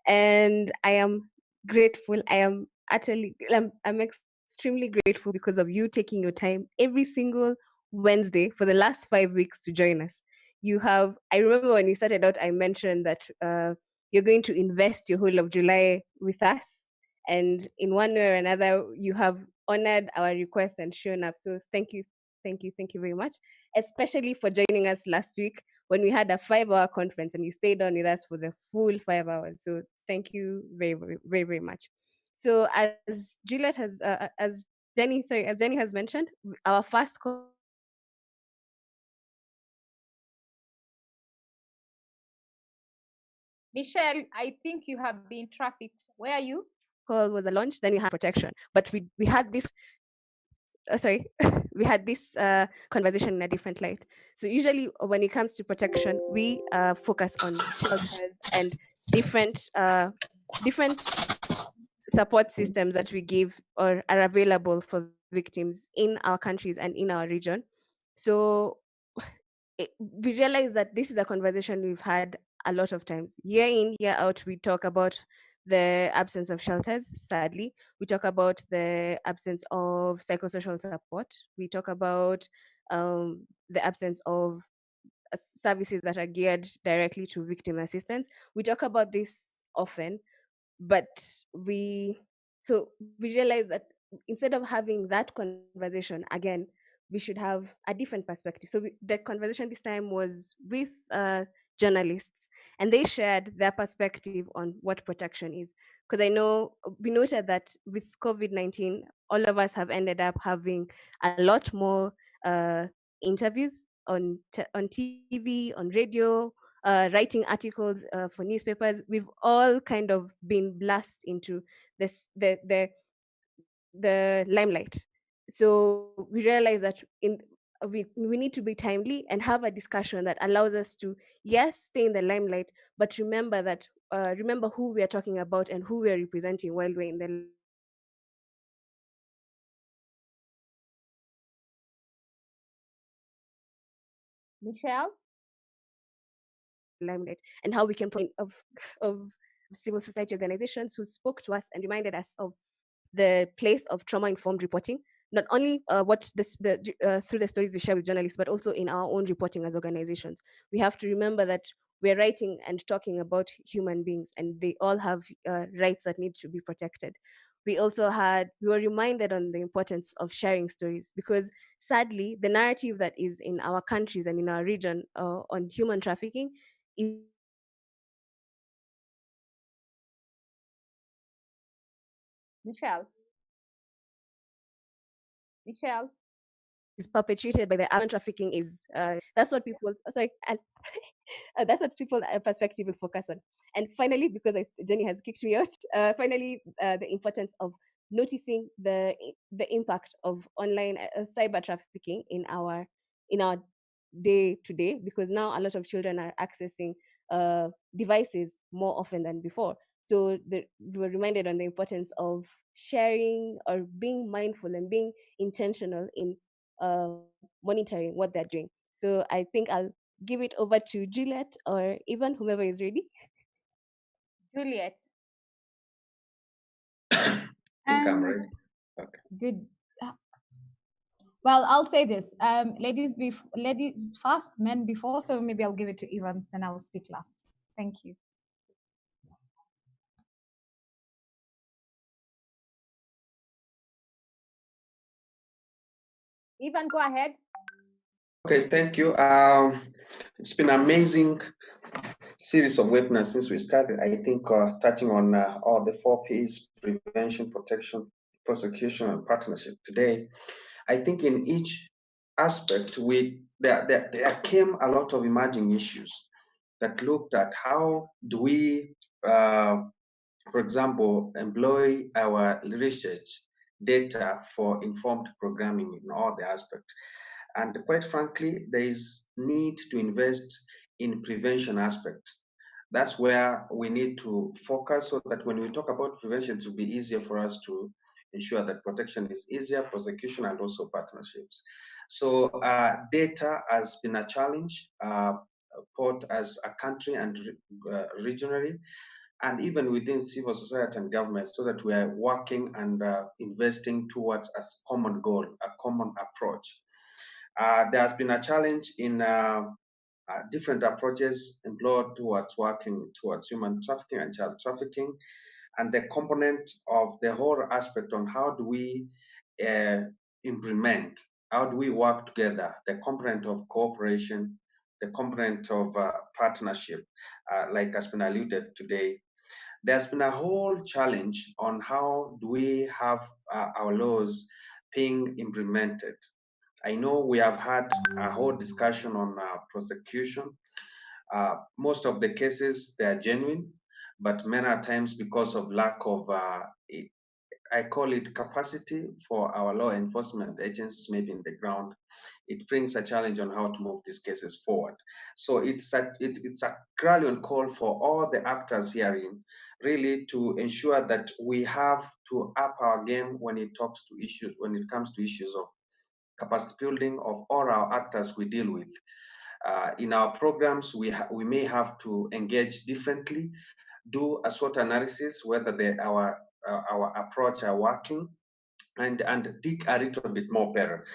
[SPEAKER 11] And I am grateful. I'm extremely grateful because of you taking your time every single Wednesday for the last 5 weeks to join us. I remember when we started out, I mentioned that you're going to invest your whole of July with us. And in one way or another, you have honored our request and shown up. So thank you very much, especially for joining us last week when we had a 5-hour conference and you stayed on with us for the full 5 hours. So thank you very, very, very, very much. So as Juliet has, as Jenny has mentioned, our first call
[SPEAKER 7] Michelle, I think you have been trafficked. Where are you?
[SPEAKER 11] call was a launch, then we had protection. But we had this we had this conversation in a different light. So usually when it comes to protection, we focus on shelters and different support systems that we give or are available for victims in our countries and in our region. So we realize that this is a conversation we've had a lot of times. Year in, year out, we talk about the absence of shelters, sadly. We talk about the absence of psychosocial support. We talk about the absence of services that are geared directly to victim assistance. We talk about this often, but we realize that instead of having that conversation again, we should have a different perspective. So the conversation this time was with journalists, and they shared their perspective on what protection is. Because I know we noted that with COVID-19, all of us have ended up having a lot more interviews on TV, on radio, writing articles for newspapers. We've all kind of been blast into this the limelight. So we realize that we need to be timely and have a discussion that allows us to, yes, stay in the limelight, but remember that remember who we are talking about and who we are representing while we're in the
[SPEAKER 7] Michelle?
[SPEAKER 11] limelight, and how we can of civil society organizations who spoke to us and reminded us of the place of trauma-informed reporting, not only through the stories we share with journalists, but also in our own reporting as organizations. We have to remember that we're writing and talking about human beings, and they all have rights that need to be protected. We were reminded on the importance of sharing stories, because sadly, the narrative that is in our countries and in our region on human trafficking is
[SPEAKER 7] Michelle?
[SPEAKER 11] is perpetrated by the urban trafficking is that's what people and that's what people perspective will focus on. And finally, because Jenny has kicked me out, the importance of noticing the impact of online cyber trafficking in our day to day, because now a lot of children are accessing devices more often than before. So we were reminded on the importance of sharing or being mindful and being intentional in monitoring what they're doing. So I think I'll give it over to Juliet or even whomever is ready.
[SPEAKER 7] Juliet.
[SPEAKER 9] I'm ready. Okay.
[SPEAKER 12] Good. Well, I'll say this. Ladies first, men before. So maybe I'll give it to Evans, then I'll speak last. Thank you.
[SPEAKER 7] Evan, go ahead.
[SPEAKER 9] Okay, thank you. It's been an amazing series of webinars since we started. I think touching on all the 4 P's: prevention, protection, prosecution, and partnership today. I think in each aspect, there came a lot of emerging issues that looked at how do we, for example, employ our research data for informed programming in all the aspects. And quite frankly, there is need to invest in prevention aspect. That's where we need to focus, so that when we talk about prevention, it will be easier for us to ensure that protection is easier, prosecution, and also partnerships. So data has been a challenge, both as a country and regionally. and even within civil society and government, so that we are working and investing towards a common goal, a common approach. There has been a challenge in different approaches employed towards working towards human trafficking and child trafficking, and the component of the whole aspect on how do we implement, how do we work together, the component of cooperation, the component of partnership, like has been alluded today. There's been a whole challenge on how do we have our laws being implemented. I know we have had a whole discussion on prosecution. Most of the cases, they are genuine, but many times because of lack of, I call it capacity for our law enforcement agencies, maybe in the ground, it brings a challenge on how to move these cases forward. So it's a cralion call for all the actors herein, really to ensure that we have to up our game when it comes to issues of capacity building of all our actors we deal with. In our programs, we may have to engage differently, do a SWOT analysis, whether our approach are working, and dig a little bit more better.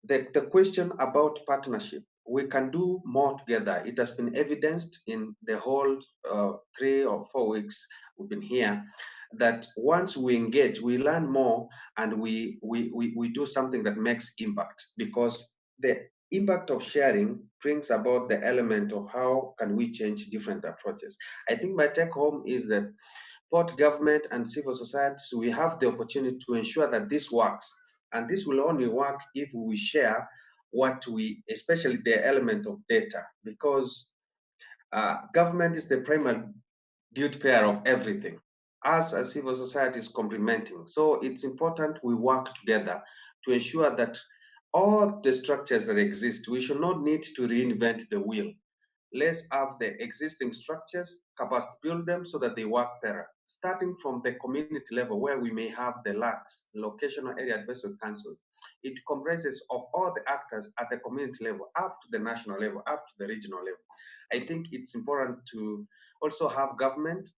[SPEAKER 9] The question about partnership, we can do more together. It has been evidenced in the whole 3 or 4 weeks we've been here, that once we engage, we learn more, and we do something that makes impact, because the impact of sharing brings about the element of how can we change different approaches. I think my take home is that both government and civil society, we have the opportunity to ensure that this works. And this will only work if we share especially the element of data, because government is the primary duty payer of everything. Us as civil society is complementing. So it's important we work together to ensure that all the structures that exist, we should not need to reinvent the wheel. Let's have the existing structures, capacity build them so that they work better. Starting from the community level, where we may have the LACs, locational area advisory councils. It comprises of all the actors at the community level, up to the national level, up to the regional level. I think it's important to also have government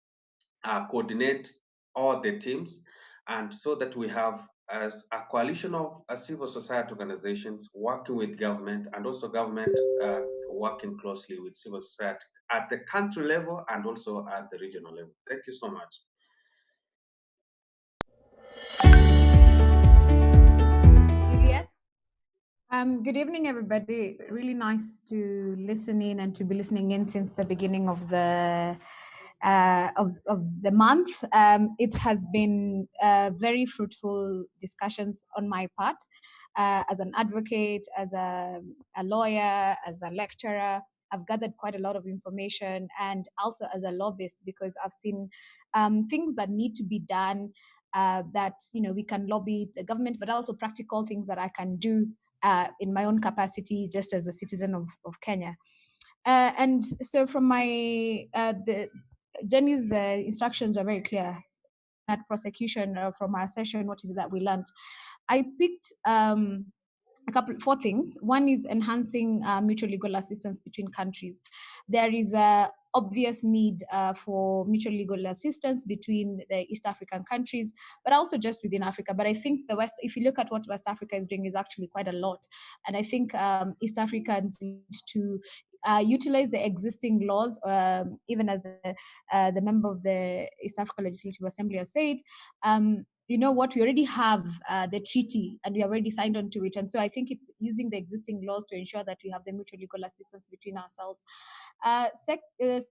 [SPEAKER 9] coordinate all the teams, and so that we have as a coalition of civil society organizations working with government, and also government working closely with civil society at the country level and also at the regional level. Thank you so much.
[SPEAKER 12] Good evening, everybody. Really nice to listen in and to be listening in since the beginning of the month. It has been very fruitful discussions on my part as an advocate, as a lawyer, as a lecturer. I've gathered quite a lot of information, and also as a lobbyist, because I've seen things that need to be done that we can lobby the government, but also practical things that I can do in my own capacity just as a citizen of Kenya. And so from my, Jenny's instructions are very clear at prosecution from our session, what is it that we learned? I picked four things. One is enhancing mutual legal assistance between countries. There is a obvious need for mutual legal assistance between the East African countries, but also just within Africa. But I think the West, if you look at what West Africa is doing, is actually quite a lot. And I think East Africans need to utilize the existing laws, even as the member of the East Africa Legislative Assembly has said, what we already have the treaty, and we have already signed on to it. And so I think it's using the existing laws to ensure that we have the mutual legal assistance between ourselves.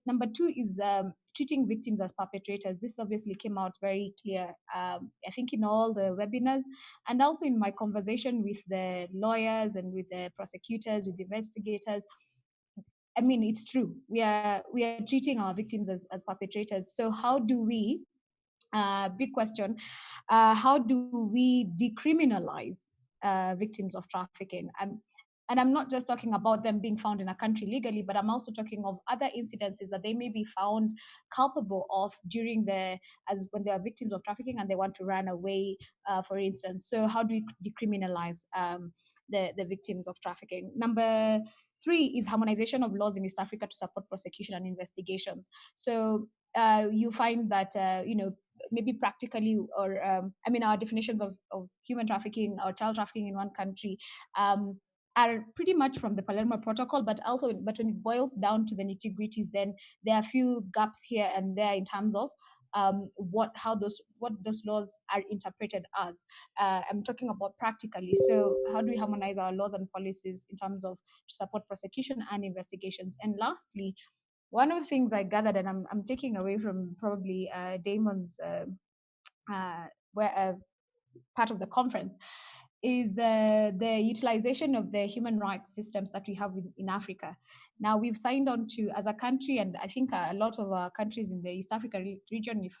[SPEAKER 12] Number two is treating victims as perpetrators. This obviously came out very clear, I think, in all the webinars, and also in my conversation with the lawyers and with the prosecutors, with the investigators. I mean, it's true. We are treating our victims as perpetrators. So how do we, big question, how do we decriminalize victims of trafficking? And I'm not just talking about them being found in a country legally, but I'm also talking of other incidences that they may be found culpable of when they are victims of trafficking and they want to run away, for instance. So how do we decriminalize the victims of trafficking? Number 3 is harmonization of laws in East Africa to support prosecution and investigations. So you find that, maybe practically, or our definitions of human trafficking or child trafficking in one country are pretty much from the Palermo Protocol, but when it boils down to the nitty-gritties, then there are a few gaps here and there in terms of what those laws are interpreted as. I'm talking about practically. So how do we harmonize our laws and policies in terms of to support prosecution and investigations? And lastly, one of the things I gathered, and I'm taking away from probably Damon's part of the conference, is the utilization of the human rights systems that we have in Africa. Now, we've signed on to, as a country, and I think a lot of our countries in the East Africa region, if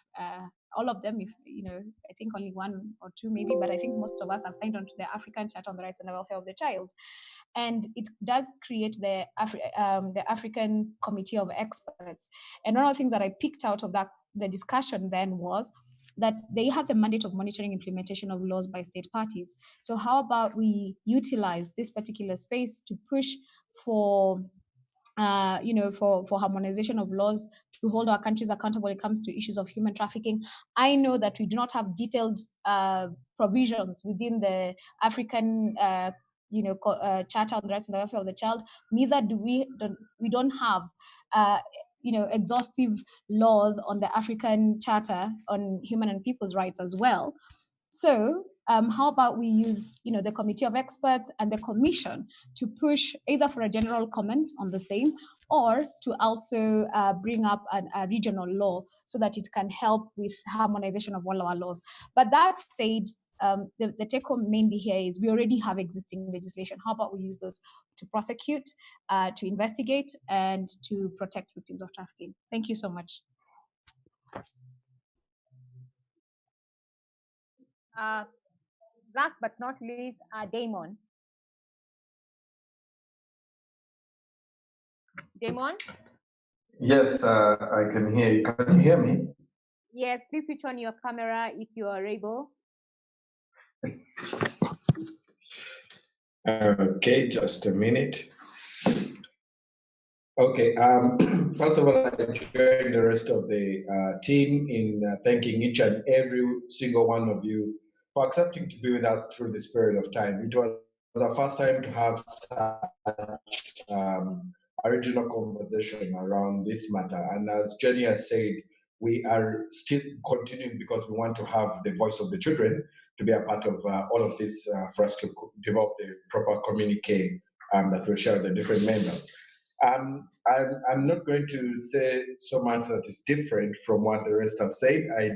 [SPEAKER 12] all of them, I think only one or two maybe, but I think most of us have signed on to the African Charter on the Rights and the Welfare of the Child. And it does create the African Committee of Experts. And one of the things that I picked out of the discussion then was that they have the mandate of monitoring implementation of laws by state parties. So how about we utilize this particular space to push for harmonization of laws to hold our countries accountable when it comes to issues of human trafficking. I know that we do not have detailed provisions within the African Charter on the Rights and the Welfare of the Child. Neither do we don't have exhaustive laws on the African Charter on Human and People's Rights as well. So how about we use the Committee of Experts and the Commission to push either for a general comment on the same, or to also bring up a regional law so that it can help with harmonization of all our laws. But that said, the take home mainly here is we already have existing legislation. How about we use those to prosecute, to investigate, and to protect victims of trafficking? Thank you so much.
[SPEAKER 7] Last but not least, Damon. Damon?
[SPEAKER 13] Yes, I can hear you. Can you hear me?
[SPEAKER 7] Yes, please switch on your camera if you are able.
[SPEAKER 13] Okay, just a minute. Okay, first of all, I join the rest of the team in thanking each and every single one of you for accepting to be with us through this period of time. It was our first time to have such a regional conversation around this matter. And as Jenny has said, we are still continuing because we want to have the voice of the children to be a part of all of this for us to develop the proper communique that will share with the different members. I'm not going to say so much that is different from what the rest have said. I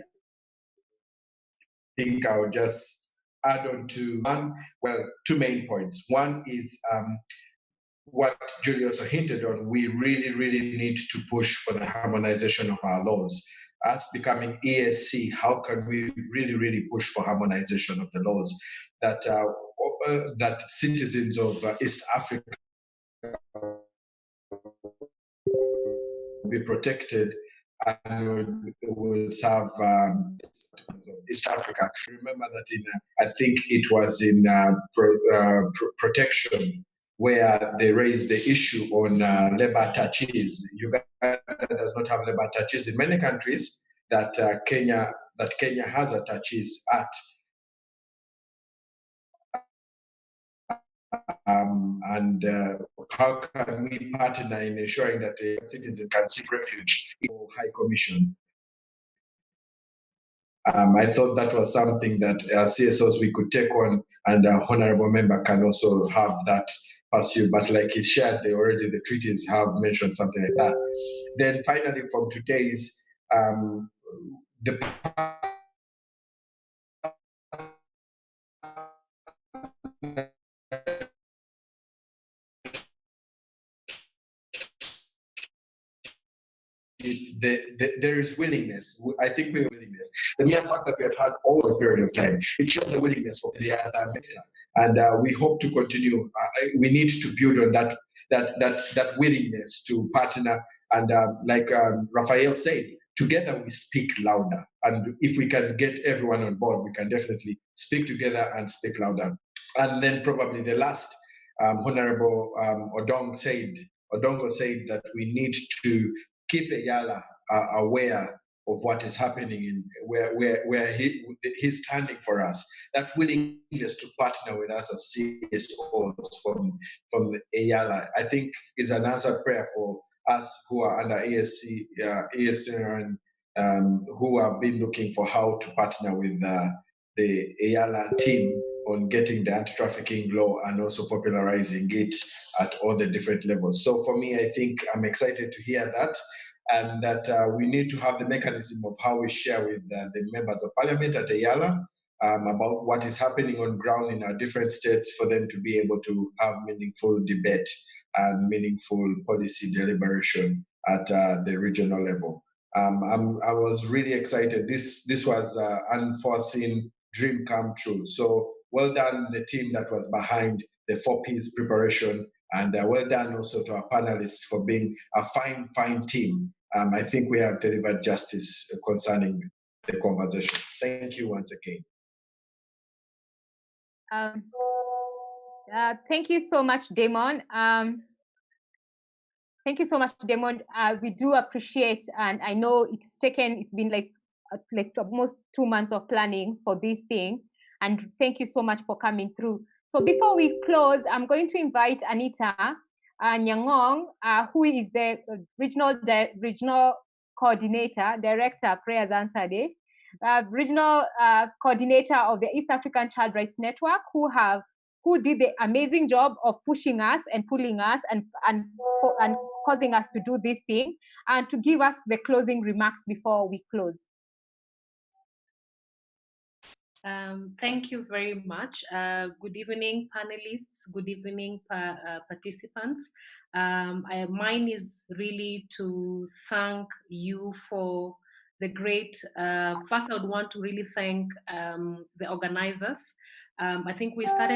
[SPEAKER 13] think I'll just add on to two main points. One is what Julie also hinted on. We really, really need to push for the harmonization of our laws. Us becoming ESC, how can we really, really push for harmonization of the laws that that citizens of East Africa be protected and will serve East Africa. Remember that I think it was in protection where they raised the issue on labor attaches. Uganda does not have labor attaches in many countries that Kenya has attaches at. And how can we partner in ensuring that a citizen can seek refuge in the High Commission? I thought that was something that CSOs we could take on, and an honorable member can also have that pursue. But like he shared, the treaties have mentioned something like that. Then finally, from today's there is willingness. I think we have willingness. The mere fact that we have had all the period of time, it shows the willingness for the other sector. And we hope to continue. We need to build on that willingness to partner. And like Rafael said, together we speak louder. And if we can get everyone on board, we can definitely speak together and speak louder. And then probably the last Honorable Odongo said that we need to keep Eyala aware of what is happening in where he's standing for us. That willingness to partner with us as CSOs from Eyala, I think, is an answered prayer for us who are under ESCN, who have been looking for how to partner with the Eyala team on getting the anti-trafficking law and also popularizing it at all the different levels. So for me, I think I'm excited to hear that, and that we need to have the mechanism of how we share with the members of parliament at Eyala about what is happening on ground in our different states for them to be able to have meaningful debate and meaningful policy deliberation at the regional level. I was really excited. This was an unforeseen dream come true. So well done, the team that was behind the 4Ps preparation, and well done also to our panelists for being a fine team. I think we have delivered justice concerning the conversation. Thank you once again.
[SPEAKER 7] Thank you so much, Damon. Thank you so much, Damon. We do appreciate, and I know it's been like almost 2 months of planning for this thing, and thank you so much for coming through. So before we close, I'm going to invite Anita Nyangong, who is the regional coordinator, director, Prayers Answer Day, regional coordinator of the East African Child Rights Network, who did the amazing job of pushing us and pulling us and causing us to do this thing, and to give us the closing remarks before we close.
[SPEAKER 14] Thank you very much. Good evening, panelists. Good evening, participants. Mine is really to thank you for the great, first I would want to really thank the organizers. I think we started